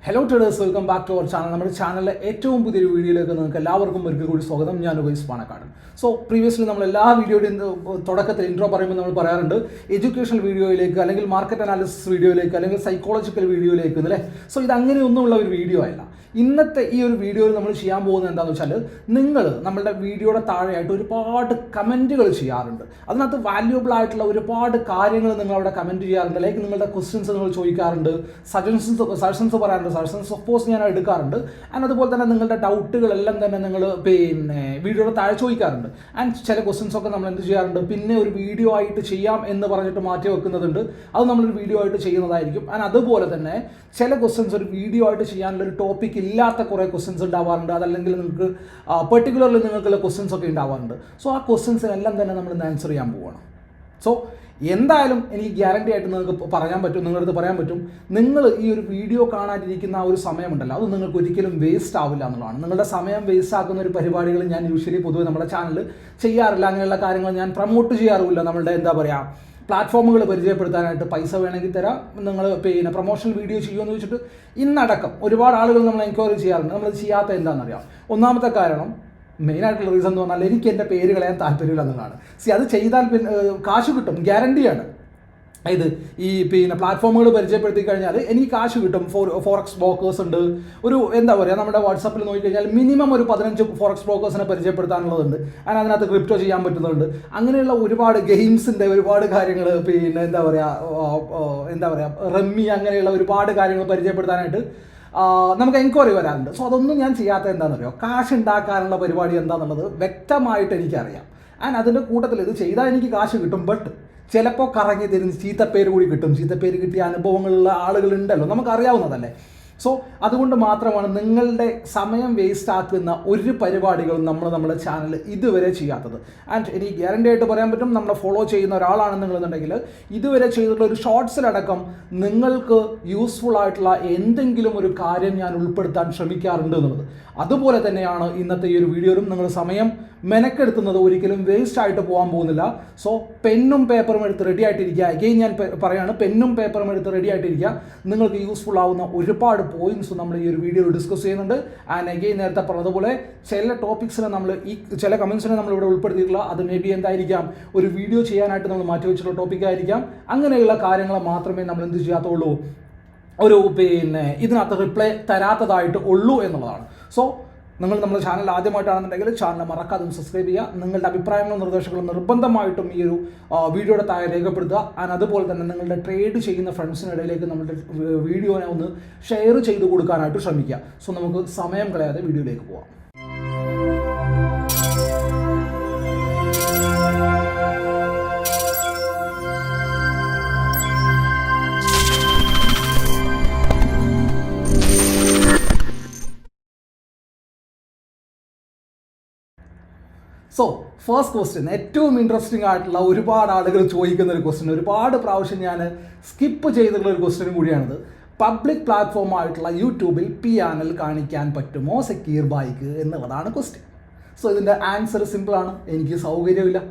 Hello traders, welcome back to our channel. നമ്മുടെ ചാനലിലെ ഏറ്റവും പുതിയൊരു വീഡിയോയിലേക്ക് നിങ്ങൾക്ക് എല്ലാവർക്കും ഒരിക്കൽ കൂടി സ്വാഗതം. ഞാൻ ഉവൈസ് പാണക്കാട്. സോ പ്രീവിയസ്ലി നമ്മൾ എല്ലാ വീഡിയോയുടെയും തുടക്കത്തിൽ ഇൻട്രോ പറയുമ്പോൾ നമ്മൾ പറയാറുണ്ട് എഡ്യൂക്കേഷണൽ വീഡിയോയിലേക്ക്, അല്ലെങ്കിൽ മാർക്കറ്റ് അനാലിസിസ് വീഡിയോയിലേക്ക്, അല്ലെങ്കിൽ സൈക്കോളജിക്കൽ വീഡിയോയിലേക്ക് അല്ലേ. സോ ഇത് അങ്ങനെയൊന്നുമുള്ള ഒരു വീഡിയോ അല്ല. ഇന്നത്തെ ഈ ഒരു വീഡിയോയിൽ നമ്മൾ ചെയ്യാൻ പോകുന്നത് എന്താണെന്ന് വെച്ചാൽ, നിങ്ങൾ നമ്മളുടെ വീഡിയോയുടെ താഴെയായിട്ട് ഒരുപാട് കമൻറ്റുകൾ ചെയ്യാറുണ്ട്. അതിനകത്ത് വാല്യൂബിൾ ആയിട്ടുള്ള ഒരുപാട് കാര്യങ്ങൾ നിങ്ങൾ അവിടെ കമൻറ്റ് ചെയ്യാറുണ്ട്. ലൈക്ക് നിങ്ങളുടെ ക്വസ്റ്റ്യൻസ് നിങ്ങൾ ചോദിക്കാറുണ്ട്, സജഷൻസ് പറയാറുണ്ട്, സജഷൻസ് ഓഫ് കോഴ്സ് ഞാൻ എടുക്കാറുണ്ട്. ആൻഡ് അതുപോലെ തന്നെ നിങ്ങളുടെ ഡൗട്ടുകളെല്ലാം തന്നെ നിങ്ങൾ വീഡിയോയുടെ താഴെ ചോദിക്കാറുണ്ട്. ആൻഡ് ചില ക്വസ്റ്റ്യൻസ് ഒക്കെ നമ്മൾ എന്ത് ചെയ്യാറുണ്ട്, പിന്നെ ഒരു വീഡിയോ ആയിട്ട് ചെയ്യാം എന്ന് പറഞ്ഞിട്ട് മാറ്റി വെക്കുന്നതുണ്ട്. അത് നമ്മളൊരു വീഡിയോ ആയിട്ട് ചെയ്യുന്നതായിരിക്കും. ആൻഡ് അതുപോലെ തന്നെ ചില ക്വസ്റ്റ്യൻസ് ഒരു വീഡിയോ ആയിട്ട് ചെയ്യാനുള്ള ഒരു ടോപ്പിക് ഇല്ലാത്ത കുറേ ക്വസ്റ്റ്യൻസ് ഉണ്ടാവാറുണ്ട്. അതല്ലെങ്കിൽ നിങ്ങൾക്ക് പെർട്ടിക്കുലർലി നിങ്ങൾക്കുള്ള ക്വസ്റ്റ്യൻസ് ഒക്കെ ഉണ്ടാവാറുണ്ട്. സോ ആ ക്വസ്റ്റ്യൻസിനെല്ലാം തന്നെ നമ്മൾ ഇന്ന് ആൻസർ ചെയ്യാൻ പോവുകയാണ്. സോ എന്തായാലും എനിക്ക് ഗ്യാരണ്ടി ആയിട്ട് നിങ്ങൾക്ക് പറയാൻ പറ്റും, നിങ്ങളടുത്ത് പറയാൻ പറ്റും, നിങ്ങൾ ഈ ഒരു വീഡിയോ കാണാനിരിക്കുന്ന ആ ഒരു സമയമുണ്ടല്ലോ, അത് നിങ്ങൾക്ക് ഒരിക്കലും വേസ്റ്റ് ആവില്ല എന്നുള്ളതാണ്. നിങ്ങളുടെ സമയം വേസ്റ്റ് ആക്കുന്ന ഒരു പരിപാടികൾ ഞാൻ യൂഷ്വലി പൊതുവെ നമ്മുടെ ചാനലിൽ ചെയ്യാറില്ല. അങ്ങനെയുള്ള കാര്യങ്ങൾ ഞാൻ പ്രൊമോട്ട് ചെയ്യാറുമില്ല. നമ്മളുടെ എന്താ പറയുക, പ്ലാറ്റ്ഫോമുകൾ പരിചയപ്പെടുത്താനായിട്ട് പൈസ വേണമെങ്കിൽ തരാം, നിങ്ങൾ പ്രൊമോഷണൽ വീഡിയോ ചെയ്യുമെന്ന് ചോദിച്ചിട്ട് ഇന്നടക്കം ഒരുപാട് ആളുകൾ നമ്മൾ എൻക്വയറി ചെയ്യാറുണ്ട്. നമ്മളത് ചെയ്യാത്ത എന്താണെന്നറിയാം. ഒന്നാമത്തെ കാരണം, മെയിനായിട്ടുള്ള റീസൺ എന്ന് പറഞ്ഞാൽ എനിക്ക് എൻ്റെ പേര് കളയാൻ താല്പര്യമില്ല എന്നുള്ളതാണ്. അത് ചെയ്താൽ പിന്നെ കാശ് കിട്ടും, ഗ്യാരണ്ടിയാണ്. ഇത് ഈ പ്ലാറ്റ്ഫോമുകൾ പരിചയപ്പെടുത്തി കഴിഞ്ഞാൽ എനിക്ക് കാശ് കിട്ടും. ഫോറക്സ് ബ്രോക്കേഴ്സ് ഉണ്ട്, ഒരു എന്താ പറയുക, നമ്മുടെ വാട്സാപ്പിൽ നോക്കിക്കഴിഞ്ഞാൽ മിനിമം ഒരു 15 ഫോറക്സ് ബ്രോക്കേഴ്സിനെ പരിചയപ്പെടുത്താനുള്ളതുണ്ട്. അതിനകത്ത് ക്രിപ്റ്റോ ചെയ്യാൻ പറ്റുന്നുണ്ട്. അങ്ങനെയുള്ള ഒരുപാട് ഗെയിംസിൻ്റെ ഒരുപാട് കാര്യങ്ങൾ, എന്താ പറയുക റമ്മി, അങ്ങനെയുള്ള ഒരുപാട് കാര്യങ്ങൾ പരിചയപ്പെടുത്താനായിട്ട് നമുക്ക് എൻക്വയറി വരാറുണ്ട്. സോ അതൊന്നും ഞാൻ ചെയ്യാത്ത എന്താണെന്ന് അറിയാം, കാശ് ഉണ്ടാക്കാനുള്ള പരിപാടി എന്താണെന്നുള്ളത് വ്യക്തമായിട്ട് എനിക്കറിയാം. ആൻഡ് അതിൻ്റെ കൂട്ടത്തിൽ ഇത് ചെയ്താൽ എനിക്ക് കാശ് കിട്ടും, ബട്ട് ചിലപ്പോൾ കറങ്ങി തരുന്ന ചീത്തപ്പേര് കൂടി കിട്ടും. ചീത്തപ്പേര് കിട്ടിയ അനുഭവങ്ങളുള്ള ആളുകളുണ്ടല്ലോ, നമുക്കറിയാവുന്നതല്ലേ. സോ അതുകൊണ്ട് മാത്രമാണ് നിങ്ങളുടെ സമയം വേസ്റ്റ് ആക്കുന്ന ഒരു പരിപാടികളും നമ്മുടെ ചാനൽ ഇതുവരെ ചെയ്യാത്തത്. ആൻഡ് എനിക്ക് ഗ്യാരണ്ടി ആയിട്ട് പറയാൻ പറ്റും, നമ്മളെ ഫോളോ ചെയ്യുന്ന ഒരാളാണ് നിങ്ങളെന്നുണ്ടെങ്കിൽ ഇതുവരെ ചെയ്തിട്ടുള്ള ഒരു ഷോർട്സിലടക്കം നിങ്ങൾക്ക് യൂസ്ഫുൾ ആയിട്ടുള്ള എന്തെങ്കിലും ഒരു കാര്യം ഞാൻ ഉൾപ്പെടുത്താൻ ശ്രമിക്കാറുണ്ട് എന്നുള്ളത്. അതുപോലെ തന്നെയാണ് ഇന്നത്തെ ഈ ഒരു വീഡിയോയിലും. നിങ്ങൾ സമയം മെനക്കെടുത്തുന്നത് ഒരിക്കലും വേസ്റ്റ് ആയിട്ട് പോകാൻ പോകുന്നില്ല. സോ പെന്നും പേപ്പറും എടുത്ത് റെഡി ആയിട്ടിരിക്കുക. അഗെയിൻ ഞാൻ പറയാണ്, പെന്നും പേപ്പറും എടുത്ത് റെഡി ആയിട്ടിരിക്കുക. നിങ്ങൾക്ക് യൂസ്ഫുൾ ആവുന്ന ഒരുപാട് പോയിന്റ്സ് നമ്മൾ ഈ ഒരു വീഡിയോയിൽ ഡിസ്കസ് ചെയ്യുന്നുണ്ട്. ആൻഡ് അഗെയിൻ നേരത്തെ പറഞ്ഞതുപോലെ ചില ടോപ്പിക്സിനെ ചില കമൻസിനെ നമ്മൾ ഇവിടെ ഉൾപ്പെടുത്തിയിട്ടുള്ള, അത് മേ ബി എന്തായിരിക്കാം, ഒരു വീഡിയോ ചെയ്യാനായിട്ട് നമ്മൾ മാറ്റി വെച്ചിട്ടുള്ള ടോപ്പിക്കായിരിക്കാം. അങ്ങനെയുള്ള കാര്യങ്ങൾ മാത്രമേ നമ്മൾ എന്ത് ചെയ്യാത്തുള്ളൂ, ഒരു ഇതിനകത്ത് റിപ്ലൈ തരാത്തതായിട്ട് ഉള്ളൂ എന്നുള്ളതാണ്. സോ നിങ്ങൾ നമ്മുടെ ചാനൽ ആദ്യമായിട്ടാണെന്നുണ്ടെങ്കിൽ ചാനൽ മറക്കാതെ സബ്സ്ക്രൈബ് ചെയ്യുക. നിങ്ങളുടെ അഭിപ്രായങ്ങളും നിർദ്ദേശങ്ങളും നിർബന്ധമായിട്ടും ഈ ഒരു വീഡിയോയുടെ താഴെ രേഖപ്പെടുത്തുക. ആൻഡ് അതുപോലെ തന്നെ നിങ്ങളുടെ ട്രേഡ് ചെയ്യുന്ന ഫ്രണ്ട്സിനിടയിലേക്ക് നമ്മുടെ വീഡിയോനെ ഒന്ന് ഷെയർ ചെയ്ത് കൊടുക്കാനായിട്ട് ശ്രമിക്കുക. സോ നമുക്ക് സമയം കളയാതെ വീഡിയോയിലേക്ക് പോവാം. സോ ഫസ്റ്റ് ക്വസ്റ്റ്യൻ, ഏറ്റവും ഇൻട്രസ്റ്റിംഗ് ആയിട്ടുള്ള, ഒരുപാട് ആളുകൾ ചോദിക്കുന്ന ഒരു ക്വസ്റ്റ്യൻ, ഒരുപാട് പ്രാവശ്യം ഞാൻ സ്കിപ്പ് ചെയ്തിട്ടുള്ള ഒരു ക്വസ്റ്റ്യനും കൂടിയാണിത്. പബ്ലിക് പ്ലാറ്റ്ഫോം ആയിട്ടുള്ള യൂട്യൂബിൽ പിയാനൽ കാണിക്കാൻ പറ്റുമോ സക്കീർ ബായിക്ക് എന്നുള്ളതാണ് ക്വസ്റ്റ്യൻ. സോ ഇതിൻ്റെ ആൻസർ സിമ്പിളാണ്, എനിക്ക് സൗകര്യമില്ല.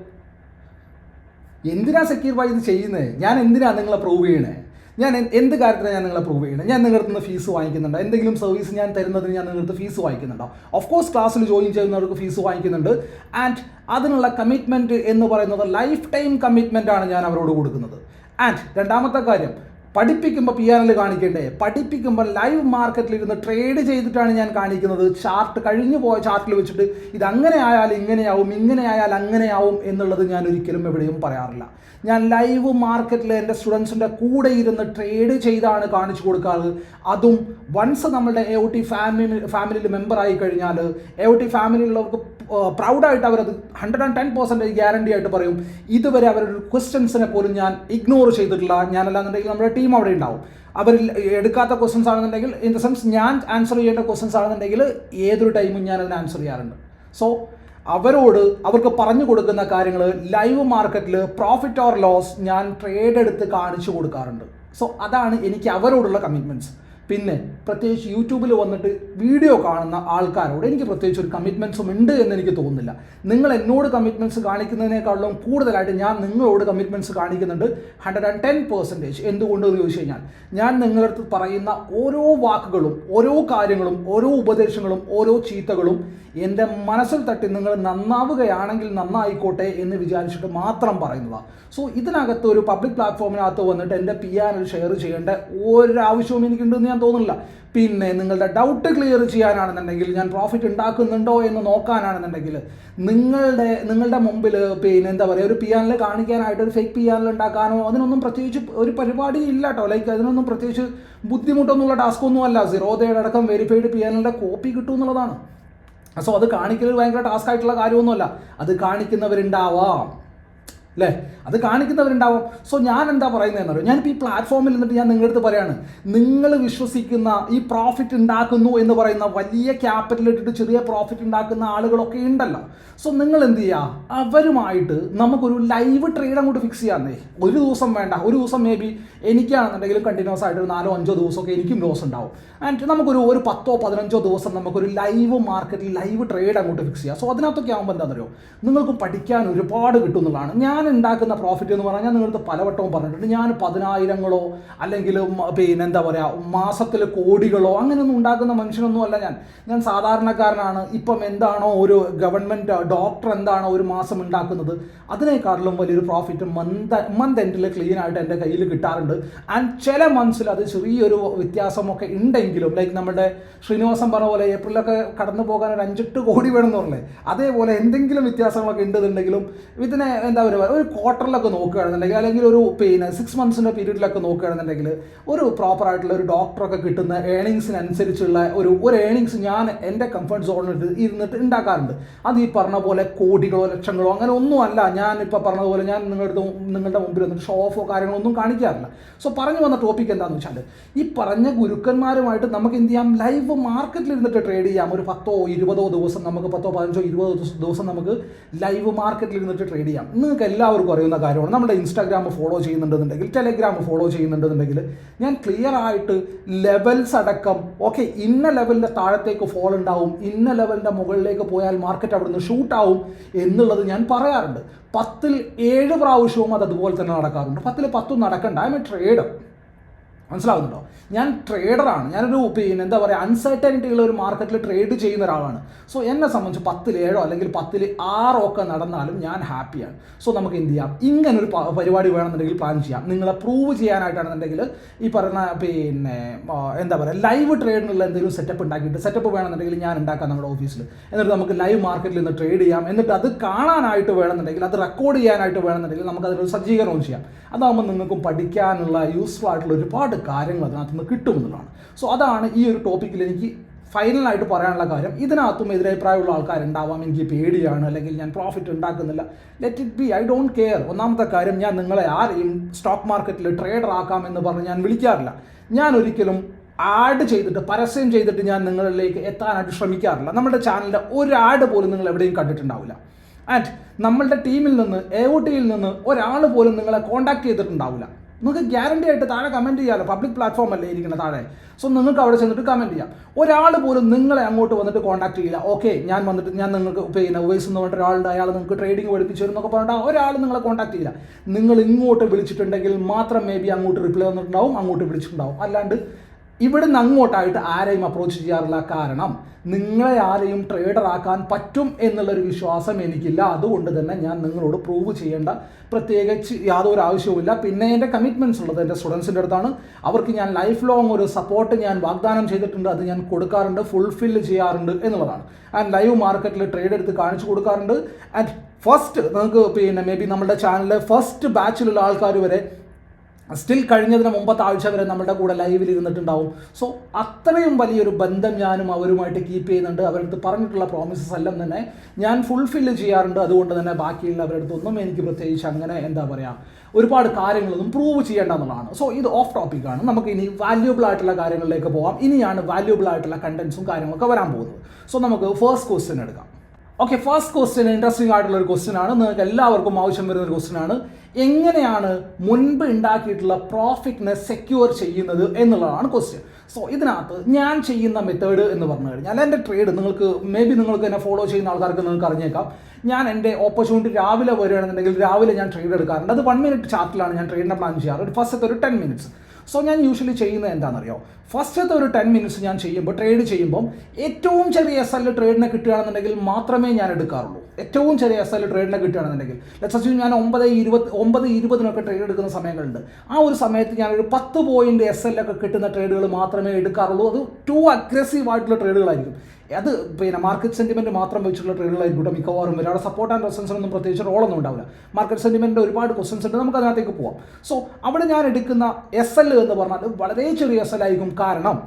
എന്തിനാ സക്കീർ ബായി ഇത് ചെയ്യുന്നത്? ഞാൻ എന്തിനാണ് നിങ്ങളെ പ്രൂവ് ചെയ്യണേ? ഞാൻ എന്ത് കാര്യത്തിലാണ് ഞാൻ നിങ്ങളെ പ്രൂവ് ചെയ്യണം? ഞാൻ നിങ്ങളുടെ നിന്ന് ഫീസ് വാങ്ങിക്കുന്നുണ്ടോ? എന്തെങ്കിലും സർവീസ് ഞാൻ തരുന്നതിന് ഞാൻ നിങ്ങളുടെ ഫീസ് വാങ്ങിക്കുന്നുണ്ടോ? ഓഫ് കോഴ്സ് ക്ലാസ്സിൽ ജോയിൻ ചെയ്യുന്നവർക്ക് ഫീസ് വാങ്ങിക്കുന്നുണ്ട്. ആൻഡ് അതിനുള്ള കമ്മിറ്റ്മെൻറ്റ് എന്ന് പറയുന്നത് ലൈഫ് ടൈം കമ്മിറ്റ്മെൻറ്റാണ് ഞാൻ അവരോട് കൊടുക്കുന്നത്. ആൻഡ് രണ്ടാമത്തെ കാര്യം, പഠിപ്പിക്കുമ്പോൾ പിയാനൽ കാണിക്കേണ്ടേ? പഠിപ്പിക്കുമ്പോൾ ലൈവ് മാർക്കറ്റിലിരുന്ന് ട്രേഡ് ചെയ്തിട്ടാണ് ഞാൻ കാണിക്കുന്നത്. കഴിഞ്ഞു പോയ ചാർട്ടിൽ വെച്ചിട്ട് ഇതങ്ങനെ ആയാൽ ഇങ്ങനെയാവും, ഇങ്ങനെ ആയാൽ അങ്ങനെയാവും എന്നുള്ളത് ഞാൻ ഒരിക്കലും എവിടെയും പറയാറില്ല. ഞാൻ ലൈവ് മാർക്കറ്റിൽ എൻ്റെ സ്റ്റുഡൻസിൻ്റെ കൂടെ ഇരുന്ന് ട്രേഡ് ചെയ്താണ് കാണിച്ചു കൊടുക്കാറ്. അതും വൺസ് നമ്മളുടെ AOT ഫാമിലിയിൽ മെമ്പറായി കഴിഞ്ഞാൽ AOT ഫാമിലിയിലുള്ളവർക്ക് പ്രൗഡായിട്ട് അവരത് 110% ഗ്യാരണ്ടി ആയിട്ട് പറയും. ഇതുവരെ അവരുടെ ക്വസ്റ്റ്യൻസിനെ പോലും ഞാൻ ഇഗ്നോർ ചെയ്തിട്ടില്ല. ഞാനല്ലാന്നുണ്ടെങ്കിൽ നമ്മുടെ ടീം അവിടെ ഉണ്ടാവും. അവരിൽ എടുക്കാത്ത ക്വസ്റ്റ്യൻസ് ആണെന്നുണ്ടെങ്കിൽ, ഇൻ ദ സെൻസ് ഞാൻ ആൻസർ ചെയ്യേണ്ട ക്വസ്റ്റ്യൻസ് ആണെന്നുണ്ടെങ്കിൽ ഏതൊരു ടൈമും ഞാൻ അതിന് ആൻസർ ചെയ്യാറുണ്ട്. സോ അവർക്ക് പറഞ്ഞു കൊടുക്കുന്ന കാര്യങ്ങൾ ലൈവ് മാർക്കറ്റിൽ പ്രോഫിറ്റ് ഓർ ലോസ് ഞാൻ ട്രേഡ് എടുത്ത് കാണിച്ചു കൊടുക്കാറുണ്ട്. സോ അതാണ് എനിക്ക് അവരോടുള്ള കമ്മിറ്റ്മെൻറ്റ്സ്. പിന്നെ പ്രത്യേകിച്ച് യൂട്യൂബിൽ വന്നിട്ട് വീഡിയോ കാണുന്ന ആൾക്കാരോട് എനിക്ക് പ്രത്യേകിച്ച് ഒരു കമ്മിറ്റ്മെൻറ്റ്സും ഉണ്ട് എന്ന് എനിക്ക് തോന്നുന്നില്ല. നിങ്ങൾ എന്നോട് കമ്മിറ്റ്മെൻറ്റ്സ് കാണിക്കുന്നതിനേക്കാളും കൂടുതലായിട്ട് ഞാൻ നിങ്ങളോട് കമ്മിറ്റ്മെൻറ്റ്സ് കാണിക്കുന്നുണ്ട് 110%. എന്തുകൊണ്ടെന്ന് ചോദിച്ചു കഴിഞ്ഞാൽ ഞാൻ നിങ്ങളുടെ അടുത്ത് പറയുന്ന ഓരോ വാക്കുകളും ഓരോ കാര്യങ്ങളും ഓരോ ഉപദേശങ്ങളും ഓരോ ചീത്തകളും എൻ്റെ മനസ്സിൽ തട്ടി നിങ്ങൾ നന്നാവുകയാണെങ്കിൽ നന്നായിക്കോട്ടെ എന്ന് വിചാരിച്ചിട്ട് മാത്രം പറയുന്നതാണ്. സോ ഇതിനകത്ത് ഒരു പബ്ലിക് പ്ലാറ്റ്ഫോമിനകത്ത് വന്നിട്ട് എൻ്റെ PR ഷെയർ ചെയ്യേണ്ട ഒരാവശ്യവും എനിക്കുണ്ടെന്ന് ഞാൻ തോന്നുന്നില്ല. പിന്നെ നിങ്ങളുടെ ഡൗട്ട് ക്ലിയർ ചെയ്യാനാണെന്നുണ്ടെങ്കിൽ, ഞാൻ പ്രോഫിറ്റ് ഉണ്ടാക്കുന്നുണ്ടോ എന്ന് നോക്കാനാണെന്നുണ്ടെങ്കിൽ, നിങ്ങളുടെ മുമ്പിൽ പിന്നെ എന്താ പറയുക, ഒരു PR കാണിക്കാനായിട്ട് ഒരു ഫേക്ക് PR ഉണ്ടാക്കാനോ അതിനൊന്നും പ്രത്യേകിച്ച് ഒരു പരിപാടി ഇല്ല കേട്ടോ. ലൈക്ക് അതിനൊന്നും പ്രത്യേകിച്ച് ബുദ്ധിമുട്ടൊന്നുമുള്ള ടാസ്കൊന്നും അല്ല. 0 അടക്കം വെരിഫൈഡ് PR കോപ്പി കിട്ടും എന്നുള്ളതാണ്. സോ അത് കാണിക്കൽ ഭയങ്കര ടാസ്ക് ആയിട്ടുള്ള കാര്യമൊന്നുമല്ല. അത് കാണിക്കുന്നവരുണ്ടാവാം അല്ലേ, അത് കാണിക്കുന്നവരുണ്ടാവും. സോ ഞാൻ എന്താ പറയുന്നതെന്ന് അറിയാം, ഞാനിപ്പോൾ ഈ പ്ലാറ്റ്ഫോമിൽ നിന്നിട്ട് ഞാൻ നിങ്ങളുടെ അടുത്ത് പറയാണ്, നിങ്ങൾ വിശ്വസിക്കുന്ന ഈ പ്രോഫിറ്റ് ഉണ്ടാക്കുന്നു എന്ന് പറയുന്ന വലിയ ക്യാപിറ്റൽ ഇട്ടിട്ട് ചെറിയ പ്രോഫിറ്റ് ഉണ്ടാക്കുന്ന ആളുകളൊക്കെ ഉണ്ടല്ലോ. സോ നിങ്ങൾ എന്ത് ചെയ്യുക, അവരുമായിട്ട് നമുക്കൊരു ലൈവ് ട്രേഡ് അങ്ങോട്ട് ഫിക്സ് ചെയ്യാന്നേ. ഒരു ദിവസം വേണ്ട, ഒരു ദിവസം മേ ബി എനിക്കാണെന്നുണ്ടെങ്കിൽ കണ്ടിന്യൂസ് ആയിട്ട് 4-5 ദിവസമൊക്കെ എനിക്കും ലോസ് ഉണ്ടാവും. ആൻഡ് നമുക്കൊരു 10-15 ദിവസം നമുക്കൊരു ലൈവ് മാർക്കറ്റിൽ ലൈവ് ട്രേഡ് അങ്ങോട്ട് ഫിക്സ് ചെയ്യാം. സോ അതിനകത്തൊക്കെ ആകുമ്പോൾ എന്താണെന്നറിയോ, നിങ്ങൾക്ക് പഠിക്കാൻ ഒരുപാട് കിട്ടുന്നതാണ്. ഞാൻ ഉണ്ടാക്കുന്ന പ്രോഫിറ്റ് എന്ന് പറഞ്ഞാൽ നിങ്ങൾക്ക് പലവട്ടവും പറഞ്ഞിട്ടുണ്ട്. ഞാൻ 10,000 അല്ലെങ്കിൽ പിന്നെ എന്താ പറയുക മാസത്തിൽ കോടികളോ അങ്ങനെയൊന്നും ഉണ്ടാക്കുന്ന മനുഷ്യനൊന്നും അല്ല ഞാൻ സാധാരണക്കാരനാണ്. ഇപ്പം എന്താണോ ഒരു ഗവൺമെൻറ് ഡോക്ടർ എന്താണോ ഒരു മാസം ഉണ്ടാക്കുന്നത് അതിനേക്കാളും വലിയൊരു പ്രോഫിറ്റ് മന്ത് എൻഡിൽ ക്ലീൻ ആയിട്ട് എൻ്റെ കയ്യിൽ കിട്ടാറുണ്ട്. ആൻഡ് ചില മന്ത്സിൽ അത് ചെറിയൊരു വ്യത്യാസമൊക്കെ ഉണ്ടെങ്കിലും, ലൈക്ക് നമ്മുടെ ശ്രീനിവാസൻ പറഞ്ഞ പോലെ ഏപ്രിലൊക്കെ കടന്നു പോകാൻ ഒരു 5-8 കോടി വേണമെന്ന് പറഞ്ഞേ, അതേപോലെ എന്തെങ്കിലും വ്യത്യാസങ്ങളൊക്കെ ഉണ്ടെന്നുണ്ടെങ്കിലും ഇതിനെ എന്താ പറയുക ഒരു ക്വാർട്ടറിലൊക്കെ നോക്കുകയാണെന്നുണ്ടെങ്കിൽ അല്ലെങ്കിൽ ഒരു പിന്നെ 6 മന്ത്സിൻ്റെ പീരീഡിലൊക്കെ നോക്കുകയാണെന്നുണ്ടെങ്കിൽ ഒരു പ്രോപ്പറായിട്ടുള്ള ഒരു ഡോക്ടറൊക്കെ കിട്ടുന്ന ഏണിങ്സിനനുസരിച്ചുള്ള ഒരു ഏണിങ്സ് ഞാൻ എൻ്റെ കംഫർട്ട് സോണിൽ ഇരുന്നിട്ട് ഉണ്ടാക്കാറുണ്ട്. അത് ഈ പറഞ്ഞ പോലെ കോടികളോ ലക്ഷങ്ങളോ അങ്ങനെ ഒന്നുമല്ല. ഞാനിപ്പോൾ പറഞ്ഞതുപോലെ ഞാൻ നിങ്ങളുടെ മുമ്പിൽ വന്നിട്ട് ഷോ ഓഫോ കാര്യങ്ങളൊന്നും കാണിക്കാറില്ല. സോ പറഞ്ഞു വന്ന ടോപ്പിക് എന്താണെന്ന് വെച്ചാൽ, ഈ പറഞ്ഞ ഗുരുക്കന്മാരുമായിട്ട് നമുക്ക് എന്ത് ചെയ്യാം, ലൈവ് മാർക്കറ്റിൽ ഇരുന്നിട്ട് ട്രേഡ് ചെയ്യാം. ഒരു 10-20 ദിവസം നമുക്ക് 10-15-20 ദിവസം നമുക്ക് ലൈവ് മാർക്കറ്റിൽ ഇരുന്നിട്ട് ട്രേഡ് ചെയ്യാം. നിങ്ങൾക്ക് എല്ലാവർക്കും അറിയുന്ന കാര്യമാണ്. നമ്മുടെ ഇൻസ്റ്റാഗ്രാം ഫോളോ ചെയ്യുന്നുണ്ടെന്നുണ്ടെങ്കിൽ, ടെലഗ്രാം ഫോളോ ചെയ്യുന്നുണ്ടെന്നുണ്ടെങ്കിൽ ഞാൻ ക്ലിയർ ആയിട്ട് ലെവൽസ് അടക്കം ഓക്കെ ഇന്ന ലെവലിൻ്റെ താഴത്തേക്ക് ഫോൾ ഉണ്ടാവും, ഇന്ന ലെവലിൻ്റെ മുകളിലേക്ക് പോയാൽ മാർക്കറ്റ് അവിടുന്ന് ഷൂട്ടാവും എന്നുള്ളത് ഞാൻ പറയാറുണ്ട്. 10-ൽ 7 പ്രാവശ്യവും അത് അതുപോലെ തന്നെ നടക്കാറുണ്ട്. 10-ൽ 10 നടക്കണ്ട. I M A trader. മനസ്സിലാവുന്നുണ്ടോ? ഞാൻ ട്രേഡറാണ്. ഞാനൊരു പിന്നെ എന്താ പറയുക അൺസർട്ടനിറ്റി ഉള്ള ഒരു മാർക്കറ്റിൽ ട്രേഡ് ചെയ്യുന്ന ഒരാളാണ്. സോ എന്നെ സംബന്ധിച്ച് 10-ൽ 7 അല്ലെങ്കിൽ 10-ൽ 6 ഒക്കെ നടന്നാലും ഞാൻ ഹാപ്പിയാണ്. സോ നമുക്ക് എന്ത് ചെയ്യാം, ഇങ്ങനൊരു പരിപാടി വേണമെന്നുണ്ടെങ്കിൽ പ്ലാൻ ചെയ്യാം. നിങ്ങളെ പ്രൂവ് ചെയ്യാനായിട്ടാണെന്നുണ്ടെങ്കിൽ ഈ പറയുന്ന പിന്നെ എന്താ പറയുക ലൈവ് ട്രേഡിനുള്ള എന്തെങ്കിലും സെറ്റപ്പ് ഉണ്ടാക്കിയിട്ട്, സെറ്റപ്പ് വേണമെന്നുണ്ടെങ്കിൽ ഞാൻ ഉണ്ടാക്കാം നമ്മുടെ ഓഫീസിൽ. എന്നിട്ട് നമുക്ക് ലൈവ് മാർക്കറ്റിൽ നിന്ന് ട്രേഡ് ചെയ്യാം. എന്നിട്ട് അത് കാണാനായിട്ട് വേണമെന്നുണ്ടെങ്കിൽ, അത് റെക്കോർഡ് ചെയ്യാനായിട്ട് വേണമെന്നുണ്ടെങ്കിൽ നമുക്ക് അതിനൊരു സജ്ജീകരണവും ചെയ്യാം. അതാകുമ്പോൾ നിങ്ങൾക്കും പഠിക്കാനുള്ള യൂസ്ഫുൾ ആയിട്ടുള്ള ഒരുപാട് കാര്യങ്ങൾ അതിനകത്ത് നിന്ന് കിട്ടുമെന്നുള്ളതാണ്. സോ അതാണ് ഈ ഒരു ടോപ്പിക്കിൽ എനിക്ക് ഫൈനലായിട്ട് പറയാനുള്ള കാര്യം. ഇതിനകത്തും എതിരഭിപ്രായമുള്ള ആൾക്കാരുണ്ടാവാം, എനിക്ക് പേടിയാണ് അല്ലെങ്കിൽ ഞാൻ പ്രോഫിറ്റ് ഉണ്ടാക്കുന്നില്ല. Let it be, I don't care. ഒന്നാമത്തെ കാര്യം, ഞാൻ നിങ്ങളെ ആരെയും സ്റ്റോക്ക് മാർക്കറ്റിൽ ട്രേഡർ ആക്കാമെന്ന് പറഞ്ഞ് ഞാൻ വിളിക്കാറില്ല. ഞാൻ ഒരിക്കലും ആഡ് ചെയ്തിട്ട് പരസ്യം ചെയ്തിട്ട് ഞാൻ നിങ്ങളിലേക്ക് എത്താനായിട്ട് ശ്രമിക്കാറില്ല. നമ്മുടെ ചാനലിൻ്റെ ഒരു ആഡ് പോലും നിങ്ങൾ എവിടെയും കണ്ടിട്ടുണ്ടാവില്ല. ആൻഡ് നമ്മളുടെ ടീമിൽ നിന്ന് AOTയിൽ നിന്ന് ഒരാൾ പോലും നിങ്ങളെ കോൺടാക്ട് ചെയ്തിട്ടുണ്ടാവില്ല. നിങ്ങൾക്ക് ഗ്യാരണ്ടി ആയിട്ട് താഴെ കമൻറ്റ് ചെയ്യാമല്ലോ, പബ്ലിക് പ്ലാറ്റ്ഫോം അല്ലേ ഇരിക്കുന്ന താഴെ. സോ നിങ്ങൾക്ക് അവിടെ ചെന്നിട്ട് കമൻറ്റ് ചെയ്യാം. ഒരാൾ പോലും നിങ്ങളെ അങ്ങോട്ട് വന്നിട്ട് കോൺടാക്ട് ചെയ്യില്ല. ഓക്കെ ഞാൻ നിങ്ങൾക്ക് പിന്നെ ഉവൈസ് എന്ന് പറഞ്ഞിട്ട് ഒരാളുണ്ട്, അയാൾ നിങ്ങൾക്ക് ട്രേഡിംഗ് പഠിപ്പിച്ചു തരും എന്നൊക്കെ പറഞ്ഞിട്ട് ഒരാൾ നിങ്ങളെ കോൺടാക്ട് ചെയ്യില്ല. നിങ്ങൾ ഇങ്ങോട്ട് വിളിച്ചിട്ടുണ്ടെങ്കിൽ മാത്രം മേ ബി അങ്ങോട്ട് റിപ്ലൈ വന്നിട്ടുണ്ടാവും, അങ്ങോട്ട് വിളിച്ചിട്ടുണ്ടാവും. അല്ലാണ്ട് ഇവിടുന്ന് അങ്ങോട്ടായിട്ട് ആരെയും അപ്രോച്ച് ചെയ്യാറില്ല. കാരണം നിങ്ങളെ ആരെയും ട്രേഡർ ആക്കാൻ പറ്റും എന്നുള്ളൊരു വിശ്വാസം എനിക്കില്ല. അതുകൊണ്ട് തന്നെ ഞാൻ നിങ്ങളോട് പ്രൂവ് ചെയ്യേണ്ട പ്രത്യേകിച്ച് യാതൊരു ആവശ്യവുമില്ല. പിന്നെ എൻ്റെ കമ്മിറ്റ്മെൻറ്റ്സ് ഉള്ളത് എൻ്റെ സ്റ്റുഡൻസിൻ്റെ അടുത്താണ്. അവർക്ക് ഞാൻ ലൈഫ് ലോങ് ഒരു സപ്പോർട്ട് ഞാൻ വാഗ്ദാനം ചെയ്തിട്ടുണ്ട്, അത് ഞാൻ കൊടുക്കാറുണ്ട്, ഫുൾഫില്ല് ചെയ്യാറുണ്ട് എന്നുള്ളതാണ്. ആൻഡ് ലൈവ് മാർക്കറ്റിൽ ട്രേഡ് എടുത്ത് കാണിച്ചു കൊടുക്കാറുണ്ട്. ആൻഡ് ഫസ്റ്റ് നിങ്ങൾക്ക് പിന്നെ മേ ബി നമ്മുടെ ചാനലിലെ ഫസ്റ്റ് ബാച്ചിലുള്ള ആൾക്കാർ വരെ സ്റ്റിൽ കഴിഞ്ഞതിന് മുമ്പത്തെ ആഴ്ച വരെ നമ്മുടെ കൂടെ ലൈവിൽ ഇരുന്നിട്ടുണ്ടാവും. സോ അത്രയും വലിയൊരു ബന്ധം ഞാനും അവരുമായിട്ട് കീപ്പ് ചെയ്യുന്നുണ്ട്. അവരടുത്ത് പറഞ്ഞിട്ടുള്ള പ്രോമിസസ് എല്ലാം തന്നെ ഞാൻ ഫുൾഫില്ല് ചെയ്യാറുണ്ട്. അതുകൊണ്ട് തന്നെ ബാക്കിയുള്ളവരുടെ അടുത്തൊന്നും എനിക്ക് പ്രത്യേകിച്ച് അങ്ങനെ എന്താ പറയുക ഒരുപാട് കാര്യങ്ങളൊന്നും പ്രൂവ് ചെയ്യേണ്ട എന്നുള്ളതാണ്. സോ ഇത് ഓഫ് ടോപ്പിക്കാണ്. നമുക്ക് ഇനി വാല്യൂബിൾ ആയിട്ടുള്ള കാര്യങ്ങളിലേക്ക് പോകാം. ഇനിയാണ് വാല്യൂബിൾ ആയിട്ടുള്ള കണ്ടൻസും കാര്യങ്ങളൊക്കെ വരാൻ പോകുന്നത്. സോ നമുക്ക് ഫസ്റ്റ് ക്വസ്റ്റ്യൻ എടുക്കാം. ഓക്കെ, ഫസ്റ്റ് ക്വസ്റ്റ്യൻ ഇൻട്രസ്റ്റിംഗ് ആയിട്ടുള്ള ഒരു ക്വസ്റ്റ്യൻ ആണ്. നിങ്ങൾക്ക് എല്ലാവർക്കും ആവശ്യം വരുന്ന ഒരു ക്വസ്റ്റ്യൻ ആണ്. എങ്ങനെയാണ് മുൻപ് ഉണ്ടാക്കിയിട്ടുള്ള പ്രോഫിറ്റിനെ സെക്യൂർ ചെയ്യുന്നത് എന്നുള്ളതാണ് ക്വസ്റ്റ്യൻ. സോ ഇതിനകത്ത് ഞാൻ ചെയ്യുന്ന മെത്തേഡ് എന്ന് പറഞ്ഞു കഴിഞ്ഞാൽ എൻ്റെ ട്രേഡ് നിങ്ങൾക്ക് നിങ്ങൾക്ക് എന്നെ ഫോളോ ചെയ്യുന്ന ആൾക്കാർക്ക് നിങ്ങൾക്ക് അറിഞ്ഞേക്കാം. ഞാൻ എൻ്റെ ഓപ്പർച്യൂണിറ്റി രാവിലെ വരികയാണെന്നുണ്ടെങ്കിൽ രാവിലെ ഞാൻ ട്രേഡ് എടുക്കാറുണ്ട്. അത് 1 മിനിറ്റ് ചാർട്ടിലാണ് ഞാൻ ട്രേഡിനെ പ്ലാൻ ചെയ്യാറ്. ഫസ്റ്റത്തെ ഒരു 10 മിനിറ്റ്സ്. സോ ഞാൻ യൂഷ്വലി ചെയ്യുന്നത് എന്താണെന്നറിയോ, ഫസ്റ്റത്തെ ഒരു 10 മിനിറ്റ്സ് ഞാൻ ട്രേഡ് ചെയ്യുമ്പം ഏറ്റവും ചെറിയ SL ട്രേഡിനെ കിട്ടുകയാണെന്നുണ്ടെങ്കിൽ മാത്രമേ ഞാൻ എടുക്കാറുള്ളൂ. ഏറ്റവും ചെറിയ SL ട്രേഡിനെ കിട്ടുകയാണെന്നുണ്ടെങ്കിൽ ലെറ്റ്സ് അസ്യൂം ഞാൻ 9:20 ട്രേഡ് എടുക്കുന്ന സമയങ്ങളുണ്ട്. ആ ഒരു സമയത്ത് ഞാനൊരു 10 പോയിന്റ് SL ഒക്കെ കിട്ടുന്ന ട്രേഡുകൾ മാത്രമേ എടുക്കാറുള്ളൂ. അത് ടു അഗ്രസീവ് ആയിട്ടുള്ള ട്രേഡുകളായിരിക്കും. അത് മാർക്കറ്റ് സെൻറ്റിമെൻറ്റ് മാത്രം വെച്ചിട്ടുള്ള ട്രേഡുകളായിരിക്കും മിക്കവാറും വരും. അവിടെ സപ്പോർട്ട് ആൻഡ് റെസിസ്റ്റൻസിനൊന്നും പ്രത്യേകിച്ച് റോളൊന്നും ഉണ്ടാവില്ല. മാർക്കറ്റ് സെൻറ്റിമെൻറ്റിൻ്റെ ഒരുപാട് ക്വസ്റ്റൻസ് ഉണ്ട്, നമുക്ക് അതിനകത്തേക്ക് പോവാം. സോ അവിടെ ഞാൻ എടുക്കുന്ന SL എന്ന് പറഞ്ഞാൽ വളരെ ചെറിയ SL ആയിരിക്കും. കാരണം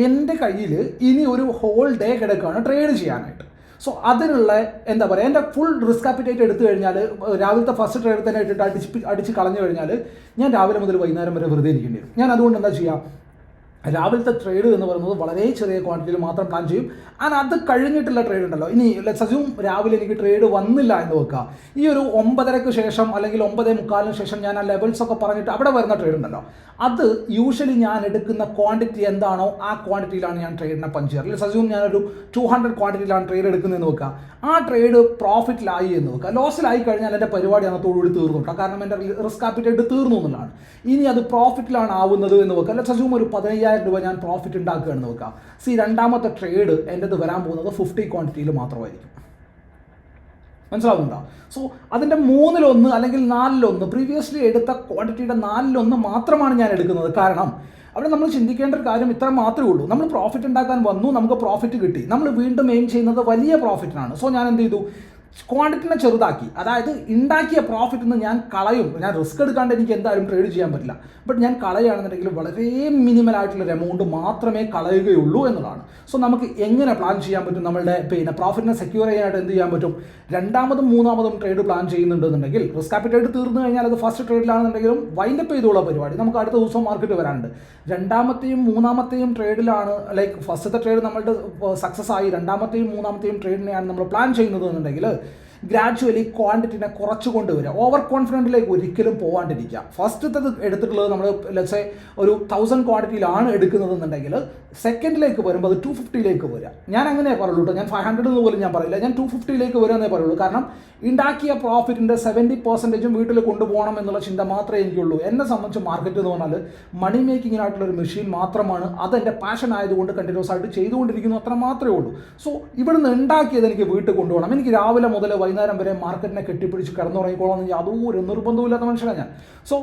എൻ്റെ കയ്യിൽ ഇനി ഒരു ഹോൾ ഡേ കിടക്കുകയാണ് ട്രേഡ് ചെയ്യാനായിട്ട്. സോ അതിനുള്ള എന്താ പറയുക, എൻ്റെ ഫുൾ റിസ്ക് ആപ്പിറ്റേറ്റ് എടുത്തു കഴിഞ്ഞാൽ രാവിലത്തെ ഫസ്റ്റ് ട്രേഡ് തന്നെ ഇട്ടിട്ട് അടിച്ച് കളഞ്ഞു കഴിഞ്ഞാൽ ഞാൻ രാവിലെ മുതൽ വൈകുന്നേരം വരെ വെറുതെ ഇരിക്കേണ്ടി വരും. ഞാൻ അതുകൊണ്ട് എന്താ ചെയ്യുക, രാവിലത്തെ ട്രേഡ് എന്ന് പറയുന്നത് വളരെ ചെറിയ ക്വാണ്ടിറ്റിയിൽ മാത്രം പ്ലാൻ ചെയ്യും. ആൻഡ് അത് കഴിഞ്ഞിട്ടുള്ള ട്രേഡ് ഉണ്ടല്ലോ, ഇനി ലെറ്റ്സ് അസ്യൂം രാവിലെ എനിക്ക് ട്രേഡ് വന്നില്ല എന്ന് വെക്കുക, ഈ ഒരു 9:30 ശേഷം അല്ലെങ്കിൽ 9:45 ശേഷം ഞാൻ ആ ലെവൽസ് ഒക്കെ പറഞ്ഞിട്ട് അവിടെ വരുന്ന ട്രേഡ് ഉണ്ടല്ലോ, അത് യൂഷ്വലി ഞാൻ എടുക്കുന്ന ക്വാണ്ടിറ്റി എന്താണോ ആ ക്വാണ്ടിറ്റിയിലാണ് ഞാൻ ട്രേഡിനെ പഞ്ച് ചെയ്യാറ്. ലെറ്റ്സ് അസ്യൂം ഞാനൊരു 200 ക്വാണ്ടിറ്റിയിലാണ് ട്രേഡ് എടുക്കുന്നതെന്ന് വെക്കുക. ആ ട്രേഡ് പ്രോഫിറ്റിലായി എന്ന് വെക്കുക. ലോസിലായി കഴിഞ്ഞാൽ എൻ്റെ പരിപാടി അന്നത്തോടുകൂടി തീർന്നു കേട്ടോ, കാരണം എൻ്റെ റിസ്ക് ആപ്പിറ്റേറ്റ് തീർന്നു എന്നുള്ളതാണ്. ഇനി അത് പ്രോഫിറ്റിലാണ് ആവുന്നത് എന്ന് വെക്കുക. ലെറ്റ്സ് അസ്യൂം ഒരു 15,000 രൂപ ഞാൻ പ്രോഫിറ്റ് ഉണ്ടാക്കുകയാണെന്ന് വെക്കാം. രണ്ടാമത്തെ ട്രേഡ് എൻ്റെ വരാൻ പോകുന്നത് 50 ക്വാണ്ടിറ്റിയിൽ മാത്രമായിരിക്കും. മനസ്സിലാവുന്നുണ്ടോ? സോ അതിൻ്റെ 1/3 അല്ലെങ്കിൽ 4/1 പ്രീവിയസ്ലി എടുത്ത ക്വാണ്ടിറ്റിയുടെ 4/1 മാത്രമാണ് ഞാൻ എടുക്കുന്നത്. കാരണം അവിടെ നമ്മൾ ചിന്തിക്കേണ്ട ഒരു കാര്യം ഇത്ര മാത്രമേ ഉള്ളൂ. നമ്മൾ പ്രോഫിറ്റ് ഉണ്ടാക്കാൻ വന്നു, നമുക്ക് പ്രോഫിറ്റ് കിട്ടി, നമ്മൾ വീണ്ടും എയിം ചെയ്യുന്നത് വലിയ പ്രോഫിറ്റിനാണ്. സോ ഞാൻ എന്ത് ചെയ്തു, ക്വാണ്ടിറ്റിനെ ചെറുതാക്കി. അതായത് ഉണ്ടാക്കിയ പ്രോഫിറ്റിൽ നിന്ന് ഞാൻ കളയും. ഞാൻ റിസ്ക് എടുക്കാണ്ട് എനിക്ക് എന്തായാലും ട്രേഡ് ചെയ്യാൻ പറ്റില്ല. ബട്ട് ഞാൻ കളയുകയാണെന്നുണ്ടെങ്കിൽ വളരെ മിനിമൽ ആയിട്ടുള്ളൊരു എമൗണ്ട് മാത്രമേ കളയുകയുള്ളൂ എന്നുള്ളതാണ്. സോ നമുക്ക് എങ്ങനെ പ്ലാൻ ചെയ്യാൻ പറ്റും, നമ്മളുടെ പ്രോഫിറ്റിനെ സെക്യൂർ ചെയ്യാനായിട്ട് എന്ത് ചെയ്യാൻ പറ്റും, രണ്ടാമതും മൂന്നാമതും ട്രേഡ് പ്ലാൻ ചെയ്യുന്നുണ്ടെന്നുണ്ടെങ്കിൽ റിസ്ക് ആപ്പിറ്റേറ്റ് തീർന്നു കഴിഞ്ഞാൽ അത് ഫസ്റ്റ് ട്രേഡിലാണെന്നുണ്ടെങ്കിലും വൈൻഡപ്പ് ചെയ്തുള്ള പരിപാടി നമുക്ക് അടുത്ത ദിവസം മാർക്കറ്റ് വരാനുണ്ട്. രണ്ടാമത്തെയും മൂന്നാമത്തെയും ട്രേഡിലാണ് ലൈക്ക് ഫസ്റ്റത്തെ ട്രേഡ് നമ്മളുടെ സക്സസ് ആയി, രണ്ടാമത്തെയും മൂന്നാമത്തെയും ട്രേഡിനെയാണ് നമ്മൾ പ്ലാൻ ചെയ്യുന്നത് എന്നുണ്ടെങ്കിൽ ഗ്രാജുവലി ക്വാണ്ടിറ്റിനെ കുറച്ച് കൊണ്ടുവരിക. ഓവർ കോൺഫിഡൻറ്റിലേക്ക് ഒരിക്കലും പോകാണ്ടിരിക്കുക. ഫസ്റ്റത്തത് എടുത്തിട്ടുള്ളത് നമ്മൾ ലെറ്റ്സ് ഒരു 1000 ക്വാണ്ടിറ്റിയിലാണ് എടുക്കുന്നതെന്നുണ്ടെങ്കിൽ സെക്കൻഡിലേക്ക് വരുമ്പോൾ അത് 250 വരിക. ഞാൻ അങ്ങനെ പറയുള്ളൂ കേട്ടോ, ഞാൻ 500 എന്ന് പോലും ഞാൻ പറയില്ല, ഞാൻ 250 വരാമെന്നേ പറയുള്ളൂ. കാരണം ഉണ്ടാക്കിയ പ്രോഫിറ്റിൻ്റെ 70% വീട്ടിൽ കൊണ്ടുപോകണം എന്നുള്ള ചിന്ത മാത്രമേ എനിക്കുള്ളൂ. എന്നെ സംബന്ധിച്ച് മാർക്കറ്റ് എന്ന് പറഞ്ഞാൽ മണി മേക്കിങ്ങിനായിട്ടുള്ളൊരു മെഷീൻ മാത്രമാണ്. അതെൻ്റെ പാഷൻ ആയതുകൊണ്ട് കണ്ടിന്യൂസ് ആയിട്ട് ചെയ്തുകൊണ്ടിരിക്കുന്നു, അത്ര മാത്രമേ ഉള്ളൂ. സോ ഇവിടുന്ന് ഉണ്ടാക്കിയത് എനിക്ക് വീട്ടിൽ കൊണ്ടുപോകണം. എനിക്ക് രാവിലെ മുതൽ വൈകുന്നേരം വരെ മാർക്കറ്റിനെ കെട്ടിപ്പിടിച്ച് കിടന്നുറങ്ങിക്കോളാം എന്ന് യാതൊരു നിർബന്ധമില്ലാത്ത മനുഷ്യനാണ് ഞാൻ. സോ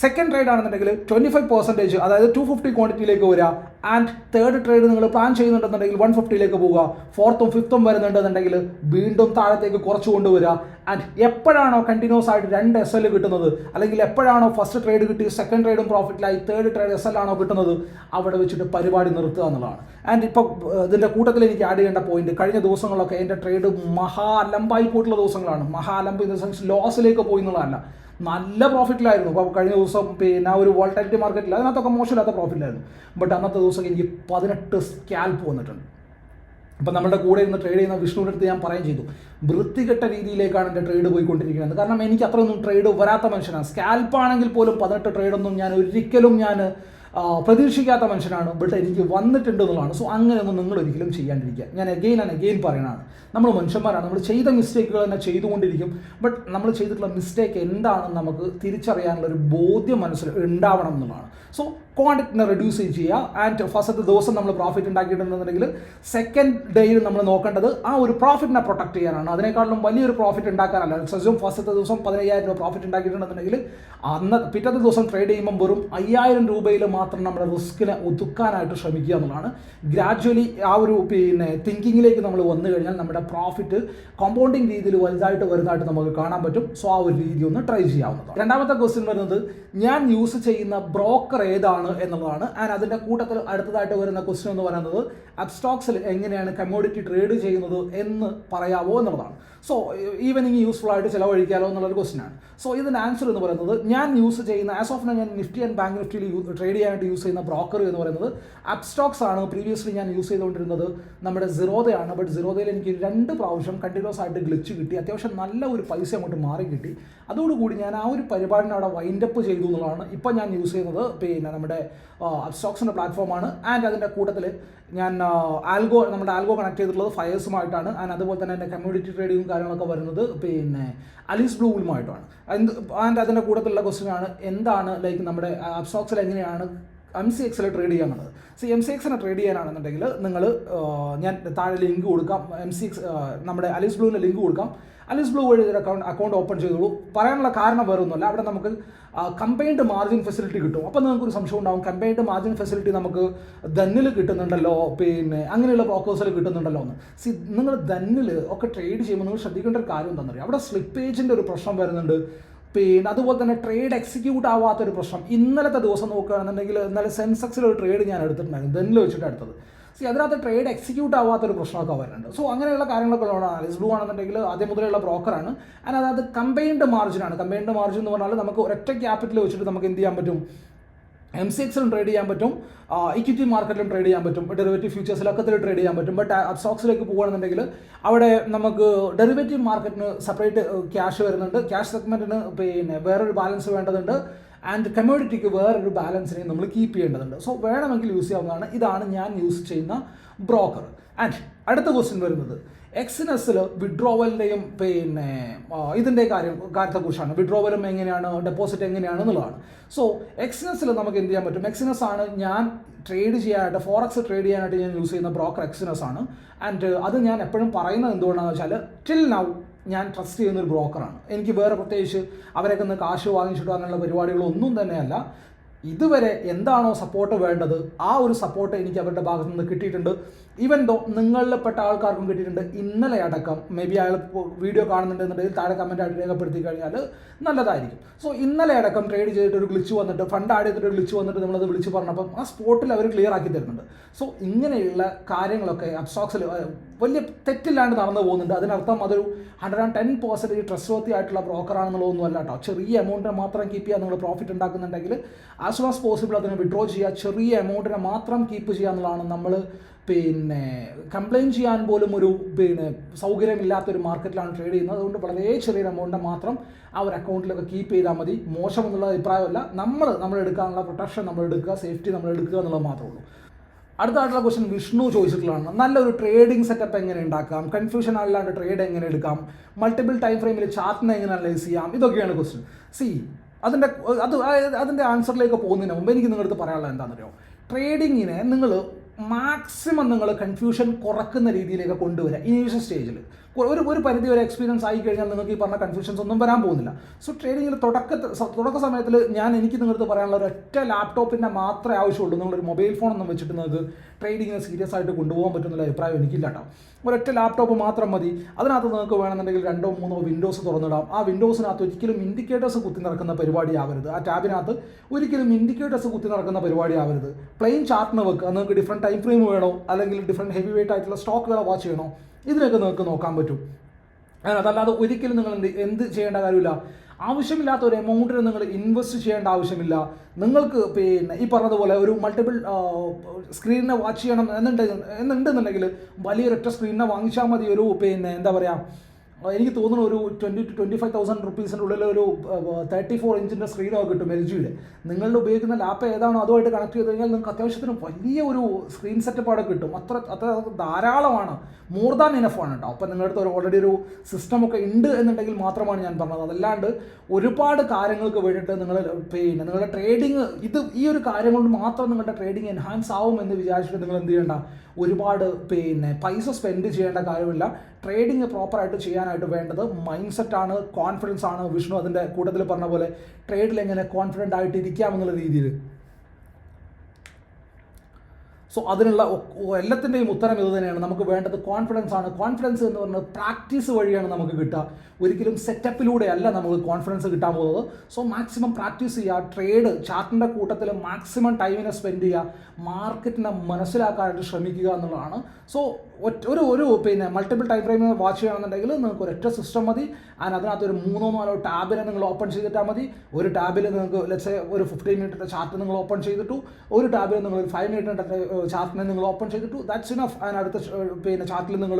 സെക്കൻഡ് ട്രേഡ് ആണെന്നുണ്ടെങ്കിൽ 25%, അതായത് 250 ക്വാണ്ടിറ്റിയിലേക്ക് വരിക. ആൻഡ് തേർഡ് ട്രേഡ് നിങ്ങൾ പ്ലാൻ ചെയ്യുന്നുണ്ടെന്നുണ്ടെങ്കിൽ 150 പോവുക. ഫോർത്തും ഫിഫ്ത്തും വരുന്നുണ്ടെന്നുണ്ടെങ്കിൽ വീണ്ടും താഴത്തേക്ക് കുറച്ച് കൊണ്ടുവരിക. ആൻഡ് എപ്പോഴാണോ കണ്ടിന്യൂസ് ആയിട്ട് 2 SL കിട്ടുന്നത്, അല്ലെങ്കിൽ എപ്പോഴാണോ ഫസ്റ്റ് ട്രേഡ് കിട്ടി സെക്കൻഡ് ട്രേഡും പ്രോഫിറ്റിലായി തേർഡ് ട്രേഡ് SL ആണോ കിട്ടുന്നത്, അവിടെ വെച്ചിട്ട് പരിപാടി നിർത്തുക എന്നുള്ളതാണ്. ആൻഡ് ഇപ്പോൾ ഇതിൻ്റെ കൂട്ടത്തിൽ എനിക്ക് ആഡ് ചെയ്യേണ്ട പോയിന്റ്, കഴിഞ്ഞ ദിവസങ്ങളൊക്കെ എൻ്റെ ട്രേഡ് മഹാലമ്പായി പോയിട്ടുള്ള ദിവസങ്ങളാണ്. മഹാലമ്പ് ഇൻ ദ സെൻസ് ലോസിലേക്ക് പോയി എന്നുള്ളതല്ല, നല്ല പ്രോഫിറ്റിലായിരുന്നു. അപ്പോൾ കഴിഞ്ഞ ദിവസം ഒരു വോൾട്ടാലിറ്റി മാർക്കറ്റിൽ അതിനകത്തൊക്കെ മോശമില്ലാത്ത പ്രോഫിറ്റിലായിരുന്നു. ബട്ട് അന്നത്തെ ദിവസം എനിക്ക് 18 സ്കാൽപ്പ് വന്നിട്ടുണ്ട്. അപ്പം നമ്മുടെ കൂടെ ഇരുന്ന് ട്രേഡ് ചെയ്യുന്ന വിഷ്ണുവിൻ്റെ അടുത്ത് ഞാൻ പറയുകയും ചെയ്തു, വൃത്തികെട്ട രീതിയിലേക്കാണ് എൻ്റെ ട്രേഡ് പോയിക്കൊണ്ടിരിക്കുന്നത്. കാരണം എനിക്ക് അത്രയൊന്നും ട്രേഡ് വരാത്ത മനുഷ്യനാണ്. സ്കാൽപ്പാണെങ്കിൽ പോലും 18 ട്രേഡൊന്നും ഞാൻ ഒരിക്കലും പ്രതീക്ഷിക്കാത്ത മനുഷ്യനാണ്. ബട്ട് എനിക്ക് വന്നിട്ടുണ്ട് എന്നുള്ളതാണ്. സോ അങ്ങനെയൊന്നും നിങ്ങൾ ഒരിക്കലും ചെയ്യാണ്ടിരിക്കുക. ഞാൻ അഗെയിൻ ആൻഡ് അഗെയിൻ പറയണതാണ്, നമ്മൾ മനുഷ്യന്മാരാണ്, നമ്മൾ ചെയ്ത മിസ്റ്റേക്കുകൾ തന്നെ ചെയ്തുകൊണ്ടിരിക്കും. ബട്ട് നമ്മൾ ചെയ്തിട്ടുള്ള മിസ്റ്റേക്ക് എന്താണെന്ന് നമുക്ക് തിരിച്ചറിയാനുള്ള ഒരു ബോധ്യം മനസ്സിൽ ഉണ്ടാവണം എന്നുള്ളതാണ്. സോ ക്വാണ്ടിറ്റിനെ റെഡ്യൂസ് ചെയ്യുക. ആൻഡ് ഫസ്റ്റത്തെ ദിവസം നമ്മൾ പ്രോഫിറ്റ് ഉണ്ടാക്കിയിട്ടുണ്ടെന്നുണ്ടെങ്കിൽ സെക്കൻഡ് ഡേയിൽ നമ്മൾ നോക്കേണ്ടത് ആ ഒരു പ്രോഫിറ്റിനെ പ്രൊട്ടക്ട് ചെയ്യാനാണ്. അതിനേക്കാളും വലിയൊരു പ്രോഫിറ്റ് ഉണ്ടാക്കാനല്ല. സസ്യം ഫസ്റ്റത്തെ ദിവസം 15,000 രൂപ പ്രോഫിറ്റ് ഉണ്ടാക്കിയിട്ടുണ്ടെന്നുണ്ടെങ്കിൽ പിറ്റത്തെ ദിവസം ട്രേഡ് ചെയ്യുമ്പോൾ വെറും 5,000 രൂപയിൽ മാത്രം നമ്മുടെ റിസ്കിനെ ഒതുക്കാനായിട്ട് ശ്രമിക്കുക എന്നുള്ളതാണ്. ഗ്രാജുവലി ആ ഒരു തിങ്കിങ്ങിലേക്ക് നമ്മൾ വന്നു കഴിഞ്ഞാൽ നമ്മുടെ പ്രോഫിറ്റ് കോമ്പൗണ്ടിങ് രീതിയിൽ വലുതായിട്ട് വരുന്നതായിട്ട് നമുക്ക് കാണാൻ പറ്റും. സോ ആ ഒരു രീതി ഒന്ന് ട്രൈ ചെയ്യാവുന്നതാണ്. രണ്ടാമത്തെ ക്വസ്റ്റ്യൻ വരുന്നത്, ഞാൻ യൂസ് ചെയ്യുന്ന ബ്രോക്കർ ഏതാണ് എന്നുള്ളതാണ്. ആൻഡ് അതിൻ്റെ കൂട്ടത്തിൽ അടുത്തതായിട്ട് വരുന്ന ക്വസ്റ്റ്യൻ എന്ന് പറയുന്നത്, അപ്സ്റ്റോക്സിൽ എങ്ങനെയാണ് കമ്മോഡിറ്റി ട്രേഡ് ചെയ്യുന്നത് എന്ന് പറയാവോ എന്നുള്ളതാണ്. സോ ഈവനിങ് യൂസ്ഫുൾ ആയിട്ട് ചിലവഴിക്കാമല്ലോ എന്നുള്ളൊരു ക്വസ്റ്റ്യനാണ്. സോ ഇതിൻ്റെ ആൻസർ എന്ന് പറയുന്നത് ഞാൻ യൂസ് ചെയ്യുന്ന ആസ് ഓഫ് ഞാൻ നിഫ്റ്റി ആൻഡ് ബാങ്ക് നിഫ്റ്റിയിൽ ട്രേഡ് ചെയ്യാനായിട്ട് യൂസ് ചെയ്യുന്ന ബ്രോക്കർ എന്ന് പറയുന്നത് അപ്സ്റ്റോക്സ് ആണ്. പ്രീവിയസ്ലി ഞാൻ യൂസ് ചെയ്തുകൊണ്ടിരുന്നത് നമ്മുടെ സിറോദയാണ്. ബട്ട് സിറോദയിൽ എനിക്ക് 2 പ്രാവശ്യം കണ്ടിന്യൂസ് ആയിട്ട് ഗ്ലിച്ച് കിട്ടി. അത്യാവശ്യം നല്ല ഒരു പൈസ അങ്ങോട്ട് മാറി കിട്ടി. അതോടുകൂടി ഞാൻ ആ ഒരു പരിപാടിനെ അവിടെ വൈൻഡപ്പ് ചെയ്തു എന്നുള്ളതാണ്. ഇപ്പോൾ ഞാൻ യൂസ് ചെയ്യുന്നത് പിന്നെ നമ്മുടെ അപ്സ്റ്റോക്സിൻ്റെ പ്ലാറ്റ്ഫോമാണ്. ആൻഡ് അതിൻ്റെ കൂട്ടത്തിൽ ഞാൻ നമ്മുടെ ആൽഗോ കണക്ട് ചെയ്തിട്ടുള്ളത് ഫയേഴ്സുമായിട്ടാണ്. ആൻഡ് അതുപോലെ തന്നെ എൻ്റെ കമ്മ്യൂണിറ്റി ട്രേഡിങ്ങും കാര്യങ്ങളൊക്കെ വരുന്നത് പിന്നെ അലീസ് ബ്ലൂവിലുമായിട്ടാണ്. ആൻഡ് അതിൻ്റെ കൂട്ടത്തിലുള്ള ക്വസ്റ്റ്യൻ ആണ് എന്താണ് ലൈക്ക് നമ്മുടെ അപ്സ്റ്റോക്സിൽ എങ്ങനെയാണ് MCX ട്രേഡ് ചെയ്യാന്നുള്ളത്. MCX ട്രേഡ് ചെയ്യാനാണെന്നുണ്ടെങ്കിൽ നിങ്ങൾ ഞാൻ താഴെ ലിങ്ക് കൊടുക്കാം. MCX നമ്മുടെ അലീസ് ബ്ലൂവിൻ്റെ ലിങ്ക് കൊടുക്കാം. അലീസ് ബ്ലൂ വഴി ഒരു അക്കൗണ്ട് ഓപ്പൺ ചെയ്തോളൂ. പറയാനുള്ള കാരണം വേറെ ഒന്നുമല്ല, അവിടെ നമുക്ക് കമ്പൈൻഡ് മാർജിൻ ഫെസിലിറ്റി കിട്ടും. അപ്പോൾ നിങ്ങൾക്കൊരു സംശയം ഉണ്ടാവും, കമ്പൈൻഡ് മാർജിൻ ഫെസിലിറ്റി നമുക്ക് ധന്നിൽ കിട്ടുന്നുണ്ടല്ലോ, പിന്നെ അങ്ങനെയുള്ള ബ്രോക്കേഴ്സിൽ കിട്ടുന്നുണ്ടല്ലോ എന്ന്. നിങ്ങൾ ധന്നിൽ ഒക്കെ ട്രേഡ് ചെയ്യുമ്പോൾ നിങ്ങൾ ശ്രദ്ധിക്കേണ്ട ഒരു കാര്യം എന്താണെന്ന് അറിയാം, അവിടെ സ്ലിപ്പേജിൻ്റെ ഒരു പ്രശ്നം വരുന്നുണ്ട്. പിന്നെ അതുപോലെ തന്നെ ട്രേഡ് എക്സിക്യൂട്ട് ആവാത്തൊരു പ്രശ്നം. ഇന്നലത്തെ ദിവസം നോക്കുകയാണെന്നുണ്ടെങ്കിൽ ഇന്നലെ സെൻസെക്സിൽ ഒരു ട്രേഡ് ഞാൻ എടുത്തിട്ടുണ്ടായിരുന്നു, ധന്നിൽ വെച്ചിട്ട് എടുത്തത്. അതിനകത്ത് ട്രേഡ് എക്സിക്യൂട്ട് ആവാത്തൊരു പ്രശ്നമൊക്കെ വരുന്നുണ്ട്. സോ അങ്ങനെയുള്ള കാര്യങ്ങളൊക്കെ ഉള്ളതാണ്. അലീസ് ബ്ലൂ ആണെന്നുണ്ടെങ്കിൽ ആദ്യം മുതലുള്ള ബ്രോക്കറാണ്. ആൻഡ് അതായത് കമ്പൈൻഡ് മാർജിനാണ്. കമ്പൈൻഡ് മാർജിൻ എന്ന് പറഞ്ഞാൽ നമുക്ക് ഒരൊറ്റ ക്യാപിറ്റൽ വെച്ചിട്ട് നമുക്ക് എന്ത് ചെയ്യാൻ പറ്റും, MCX ട്രേഡ് ചെയ്യാൻ പറ്റും, ഇക്വിറ്റി മാർക്കറ്റിലും ട്രേഡ് ചെയ്യാൻ പറ്റും, ഡെറിവേറ്റീവ് ഫ്യൂച്ചേഴ്സിലൊക്കെ ട്രേഡ് ചെയ്യാൻ പറ്റും. ബട്ട് സ്റ്റോക്സിലേക്ക് പോകുകയാണെന്നുണ്ടെങ്കിൽ അവിടെ നമുക്ക് ഡെറിവേറ്റീവ് മാർക്കറ്റിന് സെപ്പറേറ്റ് ക്യാഷ് വരുന്നുണ്ട്, ക്യാഷ് സെഗ്മെൻറ്റിന് പിന്നെ വേറൊരു ബാലൻസ് വേണ്ടതുണ്ട്, ആൻഡ് കമ്മോഡിറ്റിക്ക് വേറൊരു ബാലൻസിനെ നമ്മൾ കീപ്പ് ചെയ്യേണ്ടതുണ്ട്. സോ വേണമെങ്കിൽ യൂസ് ചെയ്യാവുന്നതാണ്. ഇതാണ് ഞാൻ യൂസ് ചെയ്യുന്ന ബ്രോക്കർ. ആൻഡ് അടുത്ത ക്വസ്റ്റ്യൻ വരുന്നത് എക്സിനസിൽ വിഡ്രോവലിൻ്റെയും പിന്നെ ഇതിൻ്റെ കാര്യത്തെക്കുറിച്ചാണ്. വിഡ്രോവലും എങ്ങനെയാണ്, ഡെപ്പോസിറ്റ് എങ്ങനെയാണ് എന്നുള്ളതാണ്. സോ എക്സിനസിൽ നമുക്ക് എന്ത് ചെയ്യാൻ പറ്റും, എക്സിനസ് ആണ് ഞാൻ ട്രേഡ് ചെയ്യാനായിട്ട്, ഫോറക്സ് ട്രേഡ് ചെയ്യാനായിട്ട് ഞാൻ യൂസ് ചെയ്യുന്ന ബ്രോക്കർ എക്സിനസ് ആണ്. ആൻഡ് അത് ഞാൻ എപ്പോഴും പറയുന്നത് എന്തുകൊണ്ടാണെന്ന് വെച്ചാൽ ടിൽ നൗ ഞാൻ ട്രസ്റ്റ് ചെയ്യുന്നൊരു ബ്രോക്കറാണ്. എനിക്ക് വേറെ പ്രത്യേകിച്ച് അവരൊക്കെ ഒന്ന് കാശ് വാങ്ങിച്ചിട്ടോ അങ്ങനെയുള്ള പരിപാടികളൊന്നും തന്നെയല്ല. ഇതുവരെ എന്താണോ സപ്പോർട്ട് വേണ്ടത് ആ ഒരു സപ്പോർട്ട് എനിക്ക് അവരുടെ ഭാഗത്തു നിന്ന് കിട്ടിയിട്ടുണ്ട്. ഈവൻ ദോ നിങ്ങളിൽ പെട്ട ആൾക്കാർക്കും കിട്ടിയിട്ടുണ്ട്. ഇന്നലെ അടക്കം മേ ബി അയാൾ വീഡിയോ കാണുന്നുണ്ടെന്നുണ്ടെങ്കിൽ താഴെ കമൻറ്റായിട്ട് രേഖപ്പെടുത്തി കഴിഞ്ഞാൽ നല്ലതായിരിക്കും. സോ ഇന്നലെ അടക്കം ട്രേഡ് ചെയ്തിട്ട് ഒരു ഗ്ലിച്ച് വന്നിട്ട്, ഫണ്ട് ആഡ് ചെയ്തിട്ട് ഒരു ഗ്ലിച്ച് വന്നിട്ട് നമ്മളത് വിളിച്ച് പറഞ്ഞപ്പം ആ സ്പോട്ടിൽ അവർ ക്ലിയർ ആക്കി തരുന്നുണ്ട്. സോ ഇങ്ങനെയുള്ള കാര്യങ്ങളൊക്കെ അപ്സ്റ്റോക്സിൽ വലിയ തെറ്റില്ലാണ്ട് നടന്നു പോകുന്നുണ്ട്. അതിനർത്ഥം അതൊരു 110% ട്രസ്റ്റ് വർത്തി ആയിട്ടുള്ള ബ്രോക്കറാണെന്നുള്ളതൊന്നും അല്ല കേട്ടോ. ചെറിയ എമൗണ്ടിനെ മാത്രം കീപ്പ് ചെയ്യുക, നിങ്ങൾ പ്രോഫിറ്റ് ഉണ്ടാക്കുന്നുണ്ടെങ്കിൽ ആസ് സൂൺ ആസ് പോസിബിൾ അതിനെ വിഡ്രോ ചെയ്യുക, ചെറിയ എമൗണ്ടിനെ മാത്രം കീപ്പ് ചെയ്യുക എന്നുള്ളതാണ്. നമ്മൾ പിന്നെ കംപ്ലയിൻറ്റ് ചെയ്യാൻ പോലും ഒരു പിന്നെ സൗകര്യമില്ലാത്തൊരു മാർക്കറ്റിലാണ് ട്രേഡ് ചെയ്യുന്നത്. അതുകൊണ്ട് വളരെ ചെറിയൊരു എമൗണ്ടിനെ മാത്രം ആ ഒരു അക്കൗണ്ടിലൊക്കെ കീപ്പ് ചെയ്താൽ മതി. മോശമെന്നുള്ള അഭിപ്രായമല്ല, നമ്മൾ എടുക്കാനുള്ള പ്രൊട്ടക്ഷൻ നമ്മൾ എടുക്കുക, സേഫ്റ്റി നമ്മൾ എടുക്കുക എന്നുള്ളത് മാത്രമേ ഉള്ളൂ. അടുത്തായിട്ടുള്ള ക്വസ്റ്റ്യൻ വിഷ്ണു ചോദിച്ചിട്ടുള്ളതാണ്. നല്ലൊരു ട്രേഡിംഗ് സെറ്റപ്പ് എങ്ങനെ ഉണ്ടാക്കാം, കൺഫ്യൂഷൻ അല്ലാണ്ട് ട്രേഡ് എങ്ങനെ എടുക്കാം, മൾട്ടിപ്പിൾ ടൈം ഫ്രെയിമിൽ ചാർട്ടിനെ എങ്ങനെ അനലൈസ് ചെയ്യാം, ഇതൊക്കെയാണ് ക്വസ്റ്റ്യൻ. അതിൻ്റെ ആൻസറിലേക്ക് പോകുന്നതിന് മുമ്പ് എനിക്ക് നിങ്ങളടുത്ത് പറയാനുള്ളത് എന്താണെന്നറിയോ, ട്രേഡിങ്ങിനെ നിങ്ങൾ മാക്സിമം നിങ്ങൾ കൺഫ്യൂഷൻ കുറക്കുന്ന രീതിയിലേക്ക് കൊണ്ടുവരിക. ഇനീഷ്യൽ സ്റ്റേജിൽ ഒരു പരിധി വരെ എക്സ്പീരിയൻസ് ആയി കഴിഞ്ഞാൽ നിങ്ങൾക്ക് ഈ പറഞ്ഞ കൺഫ്യൂഷൻസ് ഒന്നും വരാൻ പോകുന്നില്ല. സോ ട്രേഡിങ്ങിൽ തുടക്ക സമയത്തിൽ എനിക്ക് നിങ്ങളടുത്ത് പറയാനുള്ള ഒരൊറ്റ ലാപ്ടോപ്പിൻ്റെ മാത്രമേ ആവശ്യമുള്ളൂ. നിങ്ങളൊരു മൊബൈൽ ഫോണൊന്നും വെച്ചിട്ട് നിങ്ങൾക്ക് ട്രേഡിങ്ങിനെ സീരിയസ് ആയിട്ട് കൊണ്ടുപോകാൻ പറ്റുന്നുള്ള അഭിപ്രായം എനിക്കില്ല കേട്ടോ. ഒരൊറ്റ ലാപ്ടോപ്പ് മാത്രം മതി. അതിനകത്ത് നിങ്ങൾക്ക് വേണമെന്നുണ്ടെങ്കിൽ 2-3 വിൻഡോസ് തുറന്നിടാം. ആ വിൻഡോസിനകത്ത് ഒരിക്കലും ഇൻഡിക്കേറ്റേഴ്സ് കുത്തി നടക്കുന്ന പരിപാടി ആവരുത്. ആ ടാബിനകത്ത് ഒരിക്കലും ഇൻഡിക്കേറ്റേഴ്സ് കുത്തി നടക്കുന്ന പരിപാടി ആവരുത്. പ്ലെയിൻ ചാർട്ടിന് വെക്കുക. നിങ്ങൾക്ക് ഡിഫറെൻറ്റ് ടൈം ഫ്രെയിം വേണോ, അല്ലെങ്കിൽ ഡിഫറെൻറ്റ് ഹെവി വെയിറ്റ് ആയിട്ടുള്ള സ്റ്റോക്കുകളെ വാച്ച് ചെയ്യണോ, ഇതിനൊക്കെ നിങ്ങൾക്ക് നോക്കാൻ പറ്റും. അതല്ലാതെ ഒരിക്കലും നിങ്ങൾ എന്ത് ചെയ്യേണ്ട കാര്യമില്ല. ആവശ്യമില്ലാത്ത ഒരു എമൗണ്ടിന് നിങ്ങൾ ഇൻവെസ്റ്റ് ചെയ്യേണ്ട ആവശ്യമില്ല. നിങ്ങൾക്ക് പിന്നെ ഈ പറഞ്ഞതുപോലെ ഒരു മൾട്ടിപ്പിൾ സ്ക്രീനിനെ വാച്ച് ചെയ്യണം എന്നുണ്ടെന്നുണ്ടെങ്കിൽ വലിയൊരൊറ്റ സ്ക്രീനിനെ വാങ്ങിച്ചാൽ മതി. ഒരു പിന്നെ എന്താ പറയുക, എനിക്ക് തോന്നുന്നു ഒരു 20,000 to 25,000 റുപ്പീസിൻ്റെ ഉള്ളിൽ ഒരു 34 ഇഞ്ചിൻ്റെ സ്ക്രീനൊക്കെ കിട്ടും LGയുടെ. നിങ്ങളുടെ ഉപയോഗിക്കുന്ന ലാപ്പ് ഏതാണോ അതുമായിട്ട് കണക്ട് ചെയ്ത് കഴിഞ്ഞാൽ നിങ്ങൾക്ക് അത്യാവശ്യത്തിന് വലിയ ഒരു സ്ക്രീൻ സെറ്റപ്പ് അവിടെ കിട്ടും. അത്ര ധാരാളമാണ്, മോർ ദാൻ ഇനഫാണ് കേട്ടോ. അപ്പം നിങ്ങളുടെ അടുത്ത് ഓൾറെഡി ഒരു സിസ്റ്റമൊക്കെ ഉണ്ട് എന്നുണ്ടെങ്കിൽ മാത്രമാണ് ഞാൻ പറഞ്ഞത്. അതല്ലാണ്ട് ഒരുപാട് കാര്യങ്ങൾക്ക് വേണ്ടിയിട്ട് നിങ്ങളുടെ ട്രേഡിങ് ഈ ഒരു കാര്യം കൊണ്ട് മാത്രം നിങ്ങളുടെ ട്രേഡിങ് എൻഹാൻസ് ആവും എന്ന് വിചാരിച്ചിട്ട് നിങ്ങൾ എന്ത് ചെയ്യേണ്ട, ഒരുപാട് പൈസ സ്പെൻഡ് ചെയ്യേണ്ട കാര്യമില്ല. ട്രേഡിങ് പ്രോപ്പറായിട്ട് ചെയ്യാനായിട്ട് വേണ്ടത് മൈൻഡ് സെറ്റാണ്, കോൺഫിഡൻസ് ആണ്. വിഷ്ണു അതിൻ്റെ കൂട്ടത്തിൽ പറഞ്ഞ പോലെ ട്രേഡിൽ എങ്ങനെ കോൺഫിഡൻ്റ് ആയിട്ട് ഇരിക്കാം എന്നുള്ള രീതിയിൽ. സോ അതിനുള്ള എല്ലാത്തിൻ്റെയും ഉത്തരം ഇത് തന്നെയാണ്. നമുക്ക് വേണ്ടത് കോൺഫിഡൻസ് ആണ്. കോൺഫിഡൻസ് എന്ന് പറയുന്നത് പ്രാക്ടീസ് വഴിയാണ് നമുക്ക് കിട്ടുക. ഒരിക്കലും സെറ്റപ്പിലൂടെ അല്ല നമുക്ക് കോൺഫിഡൻസ് കിട്ടാൻ പോകുന്നത്. സോ മാക്സിമം പ്രാക്ടീസ് ചെയ്യുക, ട്രേഡ് ചാർട്ടിൻ്റെ കൂട്ടത്തിൽ മാക്സിമം ടൈമിനെ സ്പെൻഡ് ചെയ്യുക, മാർക്കറ്റിനെ മനസ്സിലാക്കാനായിട്ട് ശ്രമിക്കുക എന്നുള്ളതാണ്. സോ ഒരു മൾട്ടിപ്പിൾ ടൈം ഫ്രെയിമിൽ വാച്ച് ചെയ്യുകയാണെന്നുണ്ടെങ്കിൽ നിങ്ങൾക്ക് ഒരൊറ്റ സിസ്റ്റം മതി. അതിനകത്ത് ഒരു 3-4 ടാബിനെ നിങ്ങൾ ഓപ്പൺ ചെയ്തിട്ടാൽ മതി. ഒരു ടാബിൽ നിങ്ങൾക്ക് ലെറ്റ്സ് ഒരു 15 മിനിറ്റിൻ്റെ ചാർട്ട് നിങ്ങൾ ഓപ്പൺ ചെയ്തിട്ടു, ഒരു ടാബിൽ നിങ്ങൾ ഒരു 5 മിനിറ്റിൻ്റെ ചാർട്ടിനെ നിങ്ങൾ ഓപ്പൺ ചെയ്തിട്ടു, ദാറ്റ്സ് ഇനഫ്. അതിനടുത്ത ചാർട്ടിൽ നിങ്ങൾ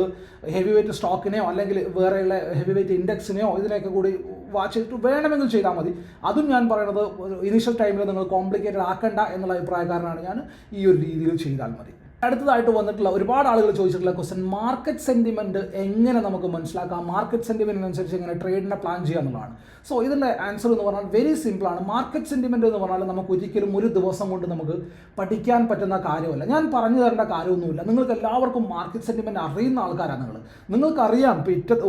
ഹെവി വെയിറ്റ് സ്റ്റോക്കിനെയോ അല്ലെങ്കിൽ വേറെയുള്ള ഹെവി വെയിറ്റ് ഇൻഡെക്സിനെയോ ഇതിനെയൊക്കെ കൂടി വാച്ച് ചെയ്തിട്ട് വേണമെങ്കിൽ ചെയ്താൽ മതി. അതും ഞാൻ പറയുന്നത് ഇനീഷ്യൽ ടൈമിൽ നിങ്ങൾ കോംപ്ലിക്കേറ്റഡ് ആക്കണ്ട എന്നുള്ള അഭിപ്രായക്കാരനാണ് ഞാൻ. ഈ ഒരു രീതിയിൽ ചെയ്താൽ മതി. അടുത്തതായിട്ട് വന്നിട്ടുള്ള ഒരുപാട് ആളുകൾ ചോദിച്ചിട്ടുള്ള ക്വസ്റ്റ്യൻ, മാർക്കറ്റ് സെൻറ്റിമെൻറ്റ് എങ്ങനെ നമുക്ക് മനസ്സിലാക്കാം, മാർക്കറ്റ് സെൻറ്റിമെൻറ്റിനനുസരിച്ച് എങ്ങനെ ട്രേഡിനെ പ്ലാൻ ചെയ്യുക എന്നുള്ളതാണ്. സോ ഇതിൻ്റെ ആൻസർ എന്ന് പറഞ്ഞാൽ വെരി സിമ്പിളാണ്. മാർക്കറ്റ് സെൻറ്റിമെൻറ്റ് എന്ന് പറഞ്ഞാൽ നമുക്ക് ഒരിക്കലും ഒരു ദിവസം കൊണ്ട് നമുക്ക് പഠിക്കാൻ പറ്റുന്ന കാര്യമല്ല. ഞാൻ പറഞ്ഞു തരേണ്ട കാര്യമൊന്നുമില്ല. നിങ്ങൾക്ക് എല്ലാവർക്കും മാർക്കറ്റ് സെൻറ്റിമെൻറ്റ് അറിയുന്ന ആൾക്കാരാണ് നിങ്ങൾക്കറിയാം.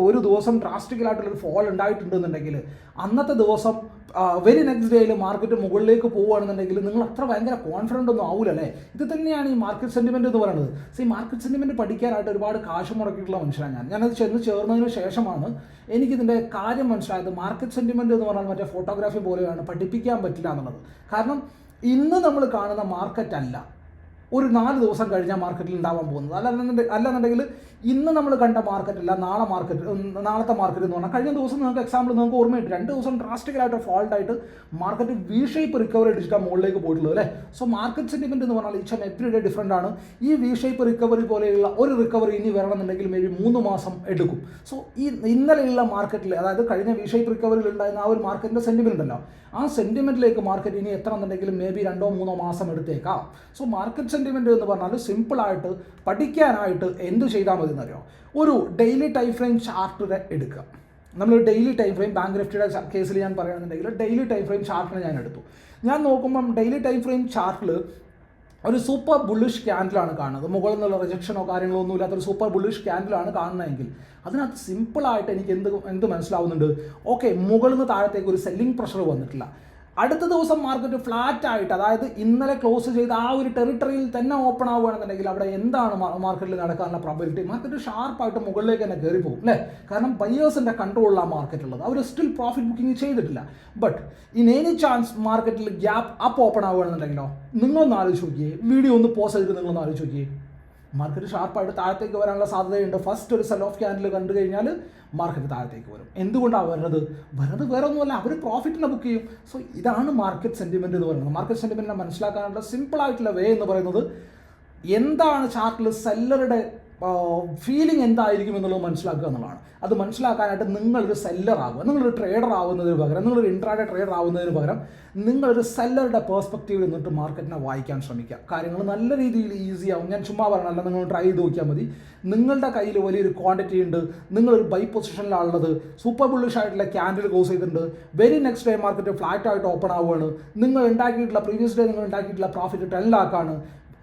ഒരു ദിവസം ഡ്രാസ്റ്റിക്കലായിട്ടുള്ളൊരു ഫോൾ ഉണ്ടായിട്ടുണ്ടെന്നുണ്ടെങ്കിൽ അന്നത്തെ ദിവസം വെരി നെക്സ്റ്റ് ഡേയിൽ മാർക്കറ്റ് മുകളിലേക്ക് പോവുകയാണെന്നുണ്ടെങ്കിൽ നിങ്ങൾ അത്ര ഭയങ്കര കോൺഫിഡൻ്റ് ഒന്നും ആവില്ലല്ലേ. ഇത് തന്നെയാണ് ഈ മാർക്കറ്റ് സെൻറ്റിമെൻറ്റ് എന്ന് പറയുന്നത്. സോ ഈ മാർക്കറ്റ് സെൻറ്റിമെൻറ്റ് പഠിക്കാനായിട്ട് ഒരുപാട് കാശ് മുടക്കിയിട്ടുള്ള മനുഷ്യനാണ് ഞാനത് ചേർന്നതിന് ശേഷമാണ് എനിക്കിതിൻ്റെ കാര്യം മനസ്സിലായത്. മാർക്കറ്റ് സെൻറ്റിമെൻറ്റ് എന്ന് പറഞ്ഞാൽ മറ്റേ ഫോട്ടോഗ്രാഫി പോലെയാണ്, പഠിപ്പിക്കാൻ പറ്റില്ല എന്നുള്ളത്. കാരണം ഇന്ന് നമ്മൾ കാണുന്ന മാർക്കറ്റല്ല ഒരു 4 ദിവസം കഴിഞ്ഞാൽ മാർക്കറ്റിൽ ഉണ്ടാവാൻ പോകുന്നത്. അല്ലെന്നുണ്ടെങ്കിൽ ഇന്ന് നമ്മൾ കണ്ട മാർക്കറ്റല്ല നാളത്തെ മാർക്കറ്റ് എന്ന് പറഞ്ഞാൽ കഴിഞ്ഞ ദിവസം നിങ്ങൾക്ക് എക്സാമ്പിൾ നിങ്ങൾക്ക് ഓർമ്മയുണ്ട്, 2 ദിവസം ഡ്രാസ്റ്റിക്കലായിട്ട് ഫോൾട്ടായിട്ട് മാർക്കറ്റ് വി ഷേപ്പ് റിക്കവറി അടിച്ചിട്ടാണ് മുകളിലേക്ക് പോയിട്ടുള്ളത് അല്ലേ. സോ മാർക്കറ്റ് സെൻറ്റിമെൻറ്റ് എന്ന് പറഞ്ഞാൽ each and every day different ആണ്. ഈ വി ഷേപ്പ് റിക്കവറി പോലെയുള്ള ഒരു റിക്കവറി ഇനി വരണമെന്നുണ്ടെങ്കിൽ മേ ബി 3 മാസം എടുക്കും. സോ ഈ ഇന്നലെയുള്ള മാർക്കറ്റിൽ, അതായത് കഴിഞ്ഞ വി ഷേപ്പ് റിക്കവറിയിൽ ഉണ്ടായിരുന്ന ആ ഒരു മാർക്കറ്റിൻ്റെ സെൻറ്റിമെൻറ്റ് ഉണ്ടല്ലോ, ആ സെൻറ്റിമെൻറ്റിലേക്ക് മാർക്കറ്റ് ഇനി എത്ര എന്നുണ്ടെങ്കിലും മേ ബി 2-3 മാസം എടുത്തേക്കാം. സോ മാർക്കറ്റ് സെൻറ്റിമെൻറ്റ് എന്ന് പറഞ്ഞാൽ സിമ്പിളായിട്ട് പഠിക്കാനായിട്ട് എന്ത് ചെയ്താൽ മതി എന്നറിയോ, ഒരു ഡെയിലി ടൈം ഫ്രെയിം ചാർട്ട് എടുക്കുക. നമ്മൾ ഡെയിലി ടൈം ഫ്രെയിം ബാങ്ക് നിഫ്റ്റിയുടെ കേസിൽ ഞാൻ പറയുകയാണെന്നുണ്ടെങ്കിൽ ഡെയിലി ടൈം ഫ്രെയിം ചാർട്ടിനെ ഞാൻ എടുത്തു. ഞാൻ നോക്കുമ്പം ഡെയിലി ടൈം ഫ്രെയിം ചാർട്ടിൽ ഒരു സൂപ്പർ ബുള്ളിഷ് ക്യാൻഡിലാണ് കാണുന്നത്. മുകളിൽ നിന്നുള്ള റിജക്ഷനോ കാര്യങ്ങളോ ഒന്നും ഇല്ലാത്തൊരു സൂപ്പർ ബുള്ളിഷ് ക്യാൻഡിലാണ് കാണുന്നതെങ്കിൽ അതിനകത്ത് സിമ്പിളായിട്ട് എനിക്ക് എന്ത് മനസ്സിലാവുന്നുണ്ട്, ഓക്കെ മുകളിൽ നിന്ന് താഴത്തേക്ക് ഒരു സെല്ലിംഗ് പ്രഷർ വന്നിട്ടില്ല. അടുത്ത ദിവസം മാർക്കറ്റ് ഫ്ലാറ്റ് ആയിട്ട്, അതായത് ഇന്നലെ ക്ലോസ് ചെയ്ത ആ ഒരു ടെറിട്ടറിയിൽ തന്നെ ഓപ്പൺ ആവുകയാണെന്നുണ്ടെങ്കിൽ അവിടെ എന്താണ് മാർക്കറ്റിൽ നടക്കാനുള്ള പ്രോബിലിറ്റി, മാർക്കറ്റ് ഷാർപ്പായിട്ട് മുകളിലേക്ക് തന്നെ കയറി പോകും അല്ലേ. കാരണം ബയേഴ്സിൻ്റെ കൺട്രോളിലാണ് മാർക്കറ്റ് ഉള്ളത്, അവർ സ്റ്റിൽ പ്രോഫിറ്റ് ബുക്കിംഗ് ചെയ്തിട്ടില്ല. ബട്ട് ഇൻ എനി ചാൻസ് മാർക്കറ്റിൽ ഗ്യാപ്പ് അപ്പ് ഓപ്പൺ ആവുകയാണെന്നുണ്ടെങ്കിലോ, നിങ്ങളൊന്ന് ആലോചിച്ച് നോക്കിയേ, വീഡിയോ ഒന്ന് പോസ് ചെയ്തിട്ട് നിങ്ങളൊന്ന് ആലോചിച്ച് നോക്കിയേ, മാർക്കറ്റ് ഷാർപ്പായിട്ട് താഴത്തേക്ക് വരാനുള്ള സാധ്യതയുണ്ട്. ഫസ്റ്റ് ഒരു സെൽ ഓഫ് ക്യാൻഡിൽ കണ്ടു കഴിഞ്ഞാൽ മാർക്കറ്റ് താഴത്തേക്ക് വരും. എന്തുകൊണ്ടാണ് വരുന്നത് വേറെ ഒന്നുമല്ല, അവർ പ്രോഫിറ്റിനെ ബുക്ക് ചെയ്യും. സോ ഇതാണ് മാർക്കറ്റ് സെൻറ്റിമെൻറ്റ് എന്ന് പറയുന്നത്. മാർക്കറ്റ് സെൻറ്റിമെൻറ്റിനെ മനസ്സിലാക്കാനുള്ള സിമ്പിളായിട്ടുള്ള വേ എന്ന് പറയുന്നത്, എന്താണ് ചാർട്ടിൽ സെല്ലറുടെ ഫീലിംഗ് എന്തായിരിക്കും എന്നുള്ളത് മനസ്സിലാക്കുക എന്നുള്ളതാണ്. അത് മനസ്സിലാക്കാനായിട്ട് നിങ്ങളൊരു സെല്ലർ ആകുക, നിങ്ങളൊരു ട്രേഡർ ആവുന്നതിന് പകരം, നിങ്ങളൊരു ഇൻട്രാഡേ ട്രേഡർ ആവുന്നതിന് പകരം നിങ്ങളൊരു സെല്ലറുടെ പേഴ്സ്പെക്റ്റീവിൽ നിന്നിട്ട് മാർക്കറ്റിനെ വായിക്കാൻ ശ്രമിക്കുക. കാര്യങ്ങൾ നല്ല രീതിയിൽ ഈസി ആവും. ഞാൻ ചുമ്മാ പറഞ്ഞല്ല, നിങ്ങൾ ട്രൈ ചെയ്ത് നോക്കിയാൽ മതി. നിങ്ങളുടെ കയ്യിൽ വലിയൊരു ക്വാണ്ടിറ്റി ഉണ്ട്, നിങ്ങളൊരു ബൈ പൊസിഷനിലാണുള്ളത്, സൂപ്പർ ബുള്ളിഷ് ആയിട്ടുള്ള ക്യാൻഡിൽ ക്ലോസ് ചെയ്തിട്ടുണ്ട്, very next day market flat ആയിട്ട് ഓപ്പൺ ആവുകയാണ്, നിങ്ങൾ ഉണ്ടാക്കിയിട്ടുള്ള പ്രീവിയസ് ഡേ നിങ്ങൾ ഉണ്ടാക്കിയിട്ടുള്ള പ്രോഫിറ്റ് 10 ലാക്കാണ്,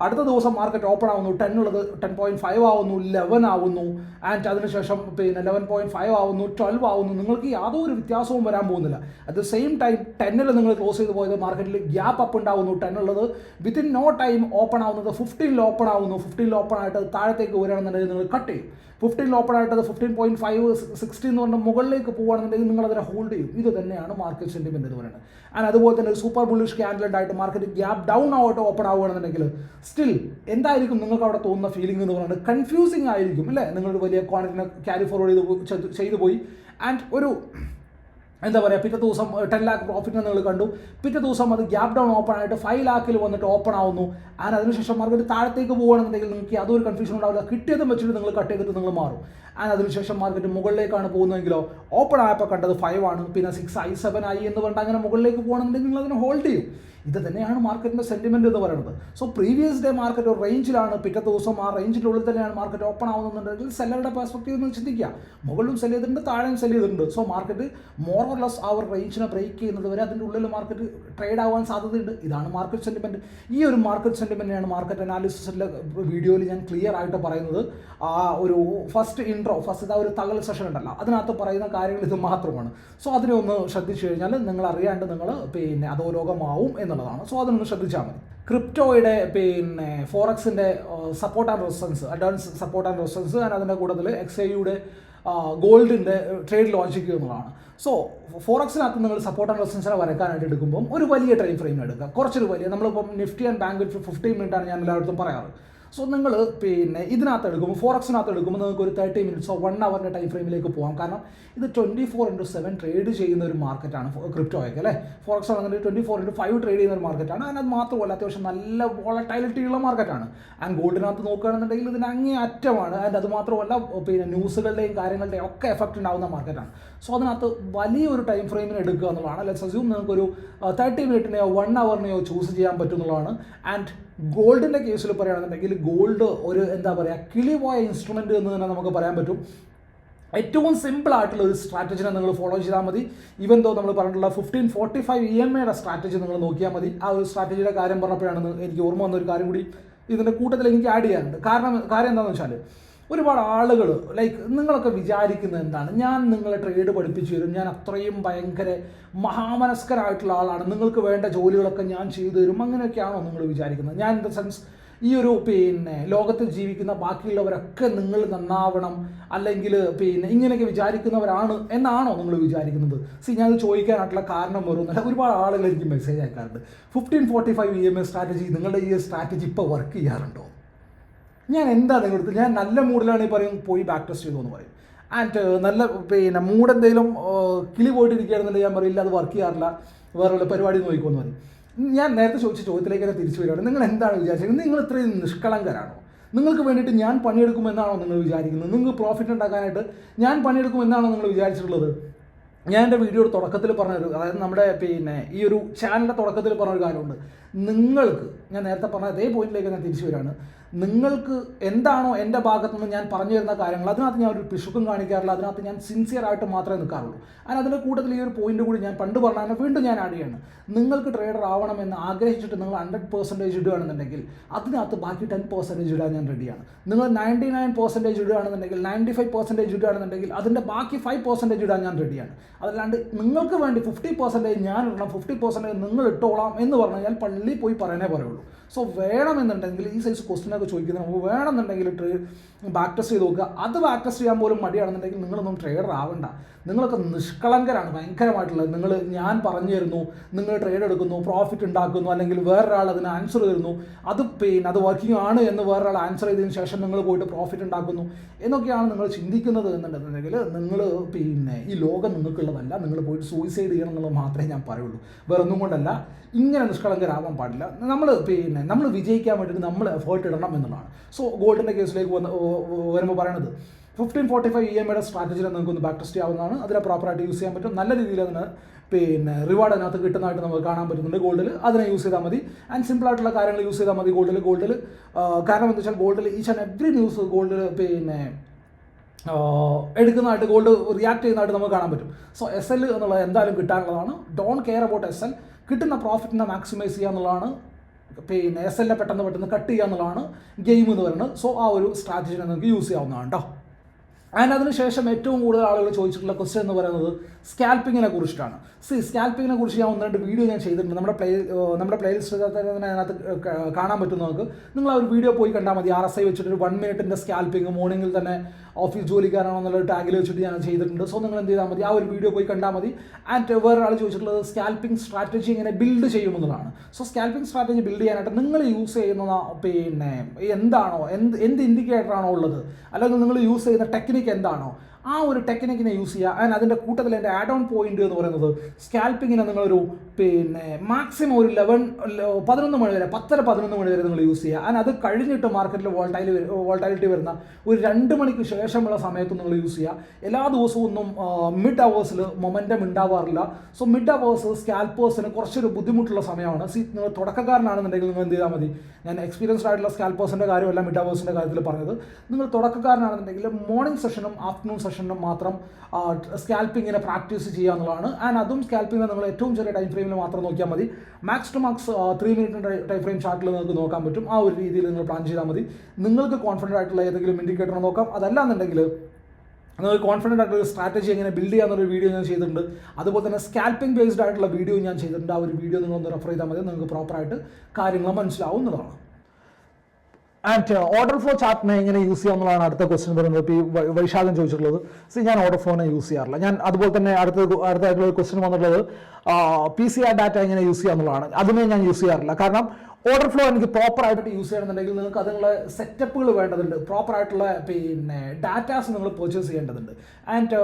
അടുത്ത ദിവസം മാർക്കറ്റ് ഓപ്പൺ ആവുന്നു, 10 ഉള്ളത് 10.5 ആവുന്നു, 11 ആവുന്നു, ആൻഡ് അതിനുശേഷം 11.5 ആവുന്നു, 12 ആവുന്നു. നിങ്ങൾക്ക് യാതൊരു വ്യത്യാസവും വരാൻ പോകുന്നില്ല. അറ്റ് ദ സെയിം ടൈം 10 നിങ്ങൾ ക്ലോസ് ചെയ്ത് പോയത് മാർക്കറ്റിൽ ഗ്യാപ്പ് അപ്പ് ഉണ്ടാവുന്നു. 10 ഉള്ളത് വിത്തിൻ നോ ടൈം ഓപ്പൺ ആവുന്നത് 15 ഓപ്പൺ ആവുന്നു. 15 ഓപ്പൺ ആയിട്ട് താഴത്തേക്ക് വരികയാണെന്നുണ്ടെങ്കിൽ നിങ്ങൾ കട്ട് ചെയ്യും. 15 ഓപ്പൺ ആയിട്ട് അത് 15.5 16 എന്ന് പറഞ്ഞാൽ മുകളിലേക്ക് പോകുകയാണെന്നുണ്ടെങ്കിൽ നിങ്ങൾ അതിനെ ഹോൾഡ് ചെയ്യും. ഇത് തന്നെയാണ് മാർക്കറ്റ് സെൻറ്റിമെൻറ്റ് എന്ന് പറയുന്നത്. ആൻഡ് അതുപോലെ തന്നെ ഒരു സൂപ്പർ ബുള്ളിഷ് ക്യാൻഡിൽ ഉണ്ടായിട്ട് മാർക്കറ്റ് ഗ്യാപ്പ് ഡൗൺ ആയിട്ട് ഓപ്പൺ ആവുകയാണെന്നുണ്ടെങ്കിൽ സ്റ്റിൽ എന്തായിരിക്കും നിങ്ങൾക്ക് അവിടെ തോന്നുന്ന ഫീലിംഗ് എന്ന് പറയുന്നത്, കൺഫ്യൂസിങ് ആയിരിക്കും അല്ലേ. നിങ്ങളൊരു വലിയ ക്വാണ്ടിറ്റിനെ ക്യാരി ഫോർവേഡ് ചെയ്തു പോയി, ആൻഡ് ഒരു എന്താ പറയുക, പിറ്റേ ദിവസം 10 ലാക്ക് പ്രോഫിറ്റിനെ നിങ്ങൾ കണ്ടു, പിറ്റേ ദിവസം അത് ഗ്യാപ്പ് ഡൗൺ ഓപ്പൺ ആയിട്ട് 5 ലാക്കിൽ വന്നിട്ട് ഓപ്പൺ ആവുന്നു, ആൻഡ് അതിനുശേഷം മാർക്കറ്റ് താഴത്തേക്ക് പോകുകയാണെന്നുണ്ടെങ്കിൽ നിങ്ങൾക്ക് യാതൊരു കൺഫ്യൂഷൻ ഉണ്ടാവില്ല. കിട്ടിയതും വെച്ചിട്ട് നിങ്ങൾ കട്ട് ചെയ്തിട്ട് നിങ്ങൾ മാറും. ആൻഡ് അതിനുശേഷം മാർക്കറ്റ് മുകളിലേക്കാണ് പോകുന്നതെങ്കിലോ, ഓപ്പൺ ആയപ്പോൾ കണ്ടത് 5 ആണ്, പിന്നെ 6 ആയി 7 ആയി എന്ന് പറഞ്ഞാൽ അങ്ങനെ മുകളിലേക്ക് പോകണമെന്നുണ്ടെങ്കിൽ നിങ്ങൾ അതിനെ ഹോൾഡ് ചെയ്യും. ഇത് തന്നെയാണ് മാർക്കറ്റിൻ്റെ സെൻറ്റിമെൻറ്റ് എന്ന് പറയുന്നത്. സോ പ്രീവിയസ് ഡേ മാർക്കറ്റ് ഒരു റേഞ്ചിലാണ്, പിറ്റേ ദിവസം ആ റേഞ്ചിൻ്റെ ഉള്ളിൽ തന്നെയാണ് മാർക്കറ്റ് ഓപ്പൺ ആവുന്നുണ്ടെങ്കിൽ സെല്ലറുടെ പെർസ്പെക്റ്റീവ് എന്ന് ചിന്തിക്കുക. മുകളിലും സെല് ചെയ്തിട്ടുണ്ട്, താഴെയും സെല് ചെയ്തിട്ടുണ്ട്. So market more or less ആ ഒരു റേഞ്ചിനെ ബ്രേക്ക് ചെയ്യുന്നത് വരെ അതിൻ്റെ ഉള്ളിൽ മാർക്കറ്റ് ട്രേഡ് ആവാൻ സാധ്യതയുണ്ട്. ഇതാണ് മാർക്കറ്റ് സെൻറ്റിമെൻറ്റ്. ഈ ഒരു മാർക്കറ്റ് സെൻറ്റിമെൻറ്റിനാണ് മാർക്കറ്റ് അനാലിസിസിൻ്റെ വീഡിയോയിൽ ഞാൻ ക്ലിയർ ആയിട്ട് പറയുന്നത്. ആ ഒരു ഫസ്റ്റ് ആ ഒരു തകൽ സെഷൻ ഉണ്ടല്ലോ, അതിനകത്ത് പറയുന്ന കാര്യങ്ങൾ ഇത് മാത്രമാണ്. സോ അതിനെ ഒന്ന് ശ്രദ്ധിച്ചു കഴിഞ്ഞാൽ നിങ്ങൾ അറിയാണ്ട് നിങ്ങൾ അധോലോകമാവും എന്നുള്ളതാണ്. സോ അതൊന്ന് ശ്രദ്ധിച്ചാൽ മതി. ക്രിപ്റ്റോയുടെ പിന്നെ ഫോറക്സിൻ്റെ support and resistance, advance support and resistance, and അതിൻ്റെ കൂട്ടത്തിൽ XAUയുടെ ഗോൾഡിൻ്റെ ട്രേഡ് ലോജിക്ക് എന്നുള്ളതാണ്. സോ ഫോറക്സിനകത്ത് നിങ്ങൾ സപ്പോർട്ട് ആൻഡ് റെസിസ്റ്റൻസിനെ വരയ്ക്കാനായിട്ട് എടുക്കുമ്പോൾ ഒരു വലിയ ടൈം ഫ്രെയിം എടുക്കുക, കുറച്ചൊരു വലിയ, നമ്മളിപ്പം നിഫ്റ്റി ആൻഡ് ബാങ്ക് നിഫ്റ്റി 15 മിനിറ്റാണ് ഞാൻ എല്ലായിടത്തും പറയാറ്. സോ നിങ്ങൾ പിന്നെ ഇതിനകത്ത് എടുക്കുമ്പോൾ, ഫോറക്സിനകത്ത് എടുക്കുമ്പോൾ നിങ്ങൾക്ക് ഒരു 30 മിനിറ്റ്സോ 1 അവറിൻ്റെ ടൈം ഫ്രെയിമിലേക്ക് പോകാം. കാരണം ഇത് 24/7 ട്രേഡ് ചെയ്യുന്ന ഒരു മാർക്കറ്റാണ് ക്രിപ്റ്റോയൊക്കെ അല്ലേ. ഫോറക്സ് ആണെങ്കിൽ 24/5 ട്രേഡ് ചെയ്യുന്ന ഒരു മാർക്കറ്റാണ്. അതിനകത്ത് മാത്രമല്ല അത്യാവശ്യം നല്ല വോളറ്റൈലിറ്റി ഉള്ള മാർക്കറ്റാണ്. ആൻഡ് ഗോൾഡിനകത്ത് നോക്കുകയാണെന്നുണ്ടെങ്കിൽ ഇതിന് അങ്ങേ അറ്റമാണ്. ആൻഡ് അത് മാത്രമല്ല പിന്നെ ന്യൂസുകളുടെയും കാര്യങ്ങളുടെയും ഒക്കെ എഫക്റ്റ് ഉണ്ടാകുന്ന മാർക്കറ്റാണ്. സോ അതിനകത്ത് വലിയൊരു ടൈം ഫ്രെയിമിന് എടുക്കുക എന്നുള്ളതാണ്. ലെറ്റ്സ് അസ്യൂം നിങ്ങൾക്കൊരു 30 മിനിറ്റിനെയോ 1 അവറിനെയോ ചൂസ് ചെയ്യാൻ പറ്റുന്നതാണ്. ആൻഡ് ഗോൾഡിൻ്റെ കേസിൽ പറയുകയാണെന്നുണ്ടെങ്കിൽ ഗോൾഡ് ഒരു എന്താ പറയുക കിളിപോയ ഇൻസ്ട്രുമെൻ്റ് എന്ന് തന്നെ നമുക്ക് പറയാൻ പറ്റും. ഏറ്റവും സിമ്പിളായിട്ടുള്ള ഒരു സ്ട്രാറ്റജിനെ നിങ്ങൾ ഫോളോ ചെയ്താൽ മതി. ഈവൻ ദോ നമ്മൾ പറഞ്ഞിട്ടുള്ള 1545 EMAയുടെ സ്ട്രാറ്റജി നിങ്ങൾ നോക്കിയാൽ മതി. ആ ഒരു സ്ട്രാറ്റജിയുടെ കാര്യം പറഞ്ഞപ്പോഴാണ് എനിക്ക് ഓർമ്മ വന്നൊരു കാര്യം കൂടി ഇതിൻ്റെ കൂട്ടത്തിൽ എനിക്ക് ആഡ് ചെയ്യാറുണ്ട്. കാര്യം എന്താണെന്ന് വെച്ചാൽ ഒരുപാട് ആളുകൾ നിങ്ങളൊക്കെ വിചാരിക്കുന്നത് എന്താണ്, ഞാൻ നിങ്ങളെ ട്രേഡ് പഠിപ്പിച്ചു തരും, ഞാൻ അത്രയും ഭയങ്കര മഹാമനസ്കരായിട്ടുള്ള ആളാണ്, നിങ്ങൾക്ക് വേണ്ട ജോലികളൊക്കെ ഞാൻ ചെയ്തു തരും, അങ്ങനെയൊക്കെയാണോ നിങ്ങൾ വിചാരിക്കുന്നത്? ഞാൻ ഇൻ ദ സെൻസ് ഈ ഒരു പിന്നെ ലോകത്തിൽ ജീവിക്കുന്ന ബാക്കിയുള്ളവരൊക്കെ നിങ്ങൾ നന്നാവണം, അല്ലെങ്കിൽ പിന്നെ ഇങ്ങനെയൊക്കെ വിചാരിക്കുന്നവരാണ് എന്നാണോ നിങ്ങൾ വിചാരിക്കുന്നത്? ഞാനത് ചോദിക്കാനായിട്ടുള്ള കാരണം വരുന്നില്ല. ഒരുപാട് ആളുകൾ എനിക്ക് മെസ്സേജ് അയക്കാറുണ്ട്, 1545 EMA സ്ട്രാറ്റജി, നിങ്ങളുടെ ഈ സ്ട്രാറ്റജി ഇപ്പോൾ വർക്ക് ചെയ്യാറുണ്ടോ? ഞാൻ എന്താ നിങ്ങളടുത്ത്, ഞാൻ നല്ല മൂഡിലാണെങ്കിൽ പറയും പോയി ബാക്ക് ടെസ്റ്റ് ചെയ്തു എന്ന് പറയും. ആൻഡ് നല്ല പിന്നെ മൂഡ് എന്തെങ്കിലും കിളി പോയിട്ടിരിക്കുകയാണെന്നുണ്ടെങ്കിൽ ഞാൻ പറയില്ല അത് വർക്ക് ചെയ്യാറില്ല, വേറെ പരിപാടി നോക്കിക്കോന്ന് പറയും. ഞാൻ നേരത്തെ ചോദിച്ച ചോദ്യത്തിലേക്ക് തന്നെ തിരിച്ചു വരികയാണ്. നിങ്ങൾ എന്താണ് വിചാരിച്ചത്? നിങ്ങൾ ഇത്രയും നിഷ്കളങ്കരാണോ? നിങ്ങൾക്ക് വേണ്ടിയിട്ട് ഞാൻ പണിയെടുക്കുമെന്നാണോ നിങ്ങൾ വിചാരിക്കുന്നത്? നിങ്ങൾക്ക് പ്രോഫിറ്റ് ഉണ്ടാക്കാനായിട്ട് ഞാൻ പണിയെടുക്കുമെന്നാണോ നിങ്ങൾ വിചാരിച്ചിട്ടുള്ളത്? ഞാൻ എൻ്റെ വീഡിയോയുടെ തുടക്കത്തിൽ പറഞ്ഞൊരു, അതായത് നമ്മുടെ പിന്നെ ഈ ഒരു ചാനലിൻ്റെ തുടക്കത്തിൽ പറഞ്ഞൊരു കാര്യമുണ്ട്. നിങ്ങൾക്ക്, ഞാൻ നേരത്തെ പറഞ്ഞ അതേ പോയിന്റിലേക്ക് ഞാൻ തിരിച്ചു വരികയാണ്, നിങ്ങൾക്ക് എന്താണോ എൻ്റെ ഭാഗത്തുനിന്ന് ഞാൻ പറഞ്ഞു തരുന്ന കാര്യങ്ങൾ, അതിനകത്ത് ഞാൻ ഒരു പിശുക്കും കാണിക്കാറില്ല, അതിനകത്ത് ഞാൻ സിൻസിയറായിട്ട് മാത്രമേ നിൽക്കാറുള്ളൂ. അതിൻ്റെ കൂട്ടത്തിൽ ഈ ഒരു പോയിന്റ് കൂടി ഞാൻ പണ്ട് പറഞ്ഞാൽ വീണ്ടും ഞാൻ ആഡ് ചെയ്യാണ്. നിങ്ങൾക്ക് ട്രേഡർ ആവണമെന്ന് ആഗ്രഹിച്ചിട്ട് നിങ്ങൾ 100% ഇടുകയാണെന്നുണ്ടെങ്കിൽ അതിനകത്ത് ബാക്കി 10% ഇടാൻ ഞാൻ റെഡിയാണ്. നിങ്ങൾ 99% ഇടുകയാണെന്നുണ്ടെങ്കിൽ 95% ഇടുകയാണെന്നുണ്ടെങ്കിൽ അതിൻ്റെ ബാക്കി 5% ഇടാൻ ഞാൻ റെഡിയാണ്. അതല്ലാണ്ട് നിങ്ങൾക്ക് വേണ്ടി 50% ഞാൻ ഇടണം, 50% നിങ്ങൾ ഇട്ടോളാം എന്ന് പറഞ്ഞു കഴിഞ്ഞാൽ പള്ളിയിൽ പോയി പറയാനേ പറയുള്ളൂ. സോ വേണമെന്നുണ്ടെങ്കിൽ ഈ സൈസ് ക്വസ്റ്റ്യനൊക്കെ ചോദിക്കുന്നത് നമുക്ക് വേണമെന്നുണ്ടെങ്കിൽ ബാക്ക് ടെസ്റ്റ് ചെയ്ത് നോക്കുക. അത് ബാക്ക് ടെസ്റ്റ് ചെയ്യാൻ പോലും മടിയാണെന്നുണ്ടെങ്കിൽ നിങ്ങളൊന്നും ട്രേഡർ ആവണ്ട. നിങ്ങളൊക്കെ നിഷ്കളങ്കരാണ് ഭയങ്കരമായിട്ടുള്ളത്. ഞാൻ പറഞ്ഞു തരുന്നു, നിങ്ങൾ ട്രേഡ് എടുക്കുന്നു, പ്രോഫിറ്റ് ഉണ്ടാക്കുന്നു, അല്ലെങ്കിൽ വേറൊരാൾ അതിന് ആൻസർ തരുന്നു, അത് വർക്കിംഗ് ആണ് എന്ന് വേറൊരാൾ ആൻസർ ചെയ്തതിന് ശേഷം നിങ്ങൾ പോയിട്ട് പ്രോഫിറ്റ് ഉണ്ടാക്കുന്നു എന്നൊക്കെയാണ് നിങ്ങൾ ചിന്തിക്കുന്നത് എന്നുണ്ടെന്നുണ്ടെങ്കിൽ നിങ്ങൾ ഈ ലോകം നിങ്ങൾക്കുള്ളതല്ല. നിങ്ങൾ പോയിട്ട് സൂയിസൈഡ് ചെയ്യണം എന്നുള്ളത് മാത്രമേ ഞാൻ പറയുള്ളൂ. വേറൊന്നും കൊണ്ടല്ല. ഇങ്ങനെ നിഷ്കളങ്കരാവാൻ പാടില്ല. നമ്മൾ വിജയിക്കാൻ വേണ്ടിയിട്ട് നമ്മൾ എഫേർട്ട് ഇടണം എന്നുള്ളതാണ്. സോ ഗോൾഡിൻ്റെ കേസിലേക്ക് വരുമ്പോൾ പറയണത് 1545 EMAയുടെ സ്ട്രാറ്റജിയിൽ നിങ്ങൾക്കൊന്ന് ബാക്ക് ടെസ്റ്റ് ചെയ്യാവുന്നതാണ്. അതിനെ പ്രോപ്പറായിട്ട് യൂസ് ചെയ്യാൻ പറ്റും. നല്ല രീതിയിൽ അതിന് റിവാർഡ് അതിനകത്ത് കിട്ടുന്നതായിട്ട് നമുക്ക് കാണാൻ പറ്റുന്നുണ്ട്. ഗോൾഡിൽ അതിനെ യൂസ് ചെയ്താൽ മതി. ആൻഡ് സിമ്പിളായിട്ടുള്ള കാര്യങ്ങൾ യൂസ് ചെയ്താൽ മതി ഗോൾഡിൽ. കാരണം എന്താ വെച്ചാൽ ഗോൾഡിൽ ഈച്ച് ആൻഡ് എവറി ന്യൂസ് ഗോൾഡിൽ എടുക്കുന്നതായിട്ട്, ഗോൾഡ് റിയാക്ട് ചെയ്യുന്നതായിട്ട് നമുക്ക് കാണാൻ പറ്റും. സോ SL എന്നുള്ളത് എന്തായാലും കിട്ടാനുള്ളതാണ്. Don't care about SL. കിട്ടുന്ന പ്രോഫിറ്റിനെ മാക്സിമൈസ് ചെയ്യുക എന്നുള്ളതാണ്. SL പെട്ടെന്ന് കട്ട് ചെയ്യുക എന്നുള്ളതാണ് ഗെയിം എന്ന് പറയുന്നത്. സോ ആ ഒരു സ്ട്രാറ്റജിനെ നിങ്ങൾക്ക് യൂസ് ചെയ്യാവുന്നതാണ് കേട്ടോ. ആൻഡ് അതിനുശേഷം ഏറ്റവും കൂടുതൽ ആളുകൾ ചോദിച്ചിട്ടുള്ള ക്വസ്റ്റ്യൻ എന്ന് പറയുന്നത് സ്കാൽപ്പിങ്ങിനെ കുറിച്ചിട്ടാണ്. സ്കാൽപ്പിങ്ങിനെ കുറിച്ച് ഞാൻ 1-2 വീഡിയോ ഞാൻ ചെയ്തിട്ടുണ്ട്. നമ്മുടെ പ്ലേലിസ്റ്റ് അതിനകത്ത് കാണാൻ പറ്റും നമുക്ക്. നിങ്ങൾ ആ ഒരു വീഡിയോ പോയി കണ്ടാൽ മതി. RSI വെച്ചിട്ടൊരു 1 മിനിറ്റിൻ്റെ സ്കാൽപ്പിംഗ് മോർണിംഗിൽ തന്നെ ഓഫീസ് ജോലിക്കാരാണെന്നുള്ള ടാഗിൽ വെച്ചിട്ട് ഞാൻ ചെയ്തിട്ടുണ്ട്. സോ നിങ്ങൾ എന്ത് ചെയ്താൽ മതി, ആ ഒരു വീഡിയോ പോയി കണ്ടാൽ മതി. ആൻഡ് വേറൊരാൾ ചോദിച്ചിട്ടുള്ളത് സ്കാൽപ്പിംഗ് സ്ട്രാറ്റജി എങ്ങനെ ബിൽഡ് ചെയ്യുമെന്നുള്ളതാണ്. സോ സ്കാൽപ്പിംഗ് സ്ട്രാറ്റജി ബിൽഡ് ചെയ്യാനായിട്ട് നിങ്ങൾ യൂസ് ചെയ്യുന്ന എന്താണോ, എന്ത് ഇൻഡിക്കേറ്ററാണോ ഉള്ളത്, അല്ലെങ്കിൽ നിങ്ങൾ യൂസ് ചെയ്യുന്ന ടെക്നിക്ക് എന്താണോ, ആ ഒരു ടെക്നിക്കിനെ യൂസ് ചെയ്യുക. ആൻഡ് അതിൻ്റെ കൂട്ടത്തിൽ എൻ്റെ ആഡ് ഓൺ പോയിന്റ് എന്ന് പറയുന്നത് സ്കാൽപ്പിങ്ങിനെ നിങ്ങളൊരു മാക്സിമം ഒരു 11 മണി വരെ, 10-11 മണി വരെ നിങ്ങൾ യൂസ് ചെയ്യുക. ആൻഡ് അത് കഴിഞ്ഞിട്ട് മാർക്കറ്റിൽ വോൾട്ടാലിറ്റി വരുന്ന ഒരു 2 മണിക്ക് ശേഷമുള്ള സമയത്ത് നിങ്ങൾ യൂസ് ചെയ്യുക. എല്ലാ ദിവസവും ഒന്നും മിഡ് അവേഴ്സിൽ മൊമെൻറ്റം ഉണ്ടാവാറില്ല. സോ മിഡ് അവേഴ്സ് സ്കാൽപ്പേഴ്സിന് കുറച്ചൊരു ബുദ്ധിമുട്ടുള്ള സമയമാണ്. നിങ്ങൾ തുടക്കക്കാരനാണെന്നുണ്ടെങ്കിൽ നിങ്ങൾ എന്ത് ചെയ്താൽ മതി, ഞാൻ എക്സ്പീരിയൻസ്ഡ് ആയിട്ടുള്ള സ്കാൽപ്പേഴ്സിൻ്റെ കാര്യമല്ല മിഡ് അവേഴ്സിൻ്റെ കാര്യത്തിൽ പറഞ്ഞത്. നിങ്ങൾ തുടക്കക്കാരനാണെന്നുണ്ടെങ്കിൽ മോർണിംഗ് സെഷനും ആഫ്റ്റർനൂൺ സെഷനും മാത്രം സ്കാൽപ്പിങ്ങിനെ പ്രാക്ടീസ് ചെയ്യുക എന്നുള്ളതാണ്. ആൻഡ് അതും സ്കാൽപ്പിങ്ങിനെ നിങ്ങൾ ഏറ്റവും ചെറിയ ടൈം ഫ്രെയിമിൽ മാത്രം നോക്കിയാൽ മതി. മാക്സ് ടു മാക്സ് 3 മിനിറ്റിൻ്റെ ടൈം ഫ്രെയിം ചാർട്ടിൽ നിങ്ങൾക്ക് നോക്കാൻ പറ്റും. ആ ഒരു രീതിയിൽ നിങ്ങൾ പ്ലാൻ ചെയ്താൽ മതി. നിങ്ങൾക്ക് കോൺഫിഡൻ്റ് ആയിട്ടുള്ള ഏതെങ്കിലും ഇൻഡിക്കേറ്റർ നോക്കാം. അതല്ലാന്നുണ്ടെങ്കിൽ നിങ്ങൾക്ക് കോൺഫിഡൻ്റ് ആയിട്ടുള്ള സ്ട്രാറ്റജി എങ്ങനെ ബിൽഡ് ചെയ്യാമെന്നൊരു വീഡിയോ ഞാൻ ചെയ്തിട്ടുണ്ട്. അതുപോലെ തന്നെ സ്കാൽപ്പിംഗ് ബേസ്ഡ് ആയിട്ടുള്ള വീഡിയോ ഞാൻ ചെയ്തിട്ടുണ്ട്. ആ ഒരു വീഡിയോ നിങ്ങളൊന്ന് റെഫർ ചെയ്താൽ മതി, നിങ്ങൾക്ക് പ്രോപ്പറായിട്ട് കാര്യങ്ങൾ മനസ്സിലാവുന്നതാണ്. ആൻഡ് ഓർഡർ ഫ്ലോ ചാർട്ടിനെ എങ്ങനെ യൂസ് ചെയ്യാമെന്നുള്ളതാണ് അടുത്ത ക്വസ്റ്റ്യൻ പറയുന്നത്. ഇപ്പോൾ ഈ വൈശാഖൻ ചോദിച്ചിട്ടുള്ളത്. ഞാൻ ഓർഡർ ഫ്ലോനെ യൂസ് ചെയ്യാറില്ല. ഞാൻ അതുപോലെ തന്നെ അടുത്തായിട്ടുള്ള ഒരു ക്വസ്റ്റ്യൻ വന്നിട്ടുള്ളത് PCI ഡാറ്റ എങ്ങനെ യൂസ് ചെയ്യാമെന്നുള്ളതാണ്. അതിനെ ഞാൻ യൂസ് ചെയ്യാറില്ല. കാരണം ഓർഡർ ഫ്ലോ എനിക്ക് പ്രോപ്പറായിട്ട് യൂസ് ചെയ്യണമെന്നുണ്ടെങ്കിൽ നിങ്ങൾക്ക് അതിനുള്ള സെറ്റപ്പുകൾ വേണ്ടതുണ്ട്, പ്രോപ്പറായിട്ടുള്ള ഡാറ്റാസ് നിങ്ങൾ പർച്ചേസ് ചെയ്യേണ്ടതുണ്ട്. And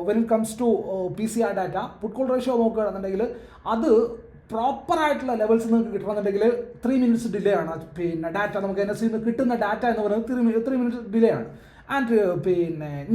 when it comes to PCI data, put call ratio നോക്കുകയാണെന്നുണ്ടെങ്കിൽ അത് പ്രോപ്പറായിട്ടുള്ള ലെവൽസ് നിങ്ങൾക്ക് കിട്ടണമെന്നുണ്ടെങ്കിൽ 3 മിനിറ്റ്സ് ഡിലേ ആണ്. ഡാറ്റ നമുക്ക് NSE നിന്ന് കിട്ടുന്ന ഡാറ്റ എന്ന് പറയുന്നത് 3 മിനിറ്റ്സ് ഡിലേ ആണ്. ആൻഡ്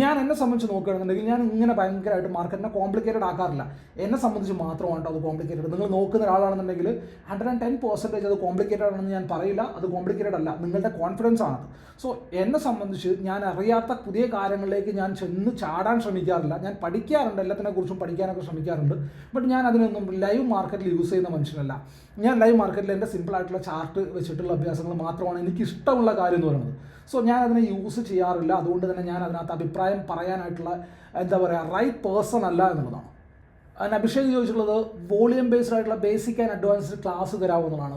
ഞാൻ എന്നെ സംബന്ധിച്ച് നോക്കുകയാണെന്നുണ്ടെങ്കിൽ ഞാൻ ഇങ്ങനെ ഭയങ്കരമായിട്ട് മാർക്കറ്റിനെ കോംപ്ലിക്കേറ്റഡ് ആക്കാറില്ല. എന്നെ സംബന്ധിച്ച് മാത്രമാണ് അത് കോംപ്ലിക്കേറ്റഡ്. നിങ്ങൾ നോക്കുന്ന ഒരാളാണെന്നുണ്ടെങ്കിൽ 110% അത് കോംപ്ലിക്കേറ്റഡ് ആണെന്ന് ഞാൻ പറയില്ല. അത് കോംപ്ലിക്കേറ്റഡ് അല്ല, നിങ്ങളുടെ കോൺഫിഡൻസ് ആണത്. സോ എന്നെ സംബന്ധിച്ച് ഞാൻ അറിയാത്ത പുതിയ കാര്യങ്ങളിലേക്ക് ഞാൻ ചെന്ന് ചാടാൻ ശ്രമിക്കാറില്ല. ഞാൻ പഠിക്കാറുണ്ട്, എല്ലാത്തിനെക്കുറിച്ചും പഠിക്കാനൊക്കെ ശ്രമിക്കാറുണ്ട്. ബട്ട് ഞാൻ അതിനൊന്നും ലൈവ് മാർക്കറ്റിൽ യൂസ് ചെയ്യുന്ന മനുഷ്യനല്ല. ഞാൻ ലൈവ് മാർക്കറ്റിൽ എൻ്റെ സിമ്പിളായിട്ടുള്ള ചാർട്ട് വെച്ചിട്ടുള്ള അഭ്യാസങ്ങൾ മാത്രമാണ് എനിക്ക് ഇഷ്ടമുള്ള കാര്യം എന്ന് പറയുന്നത്. സോ ഞാൻ അതിനെ യൂസ് ചെയ്യാറില്ല. അതുകൊണ്ട് തന്നെ ഞാൻ അതിനകത്ത് അഭിപ്രായം പറയാനായിട്ടുള്ള റൈറ്റ് പേഴ്സൺ അല്ല എന്നുള്ളതാണ്. അഭിഷേക് ചോദിച്ചിട്ടുള്ളത് വോളിയം ബേസ്ഡ് ആയിട്ടുള്ള ബേസിക് ആൻഡ് അഡ്വാൻസ്ഡ് ക്ലാസ് തരാവുന്നതാണ്.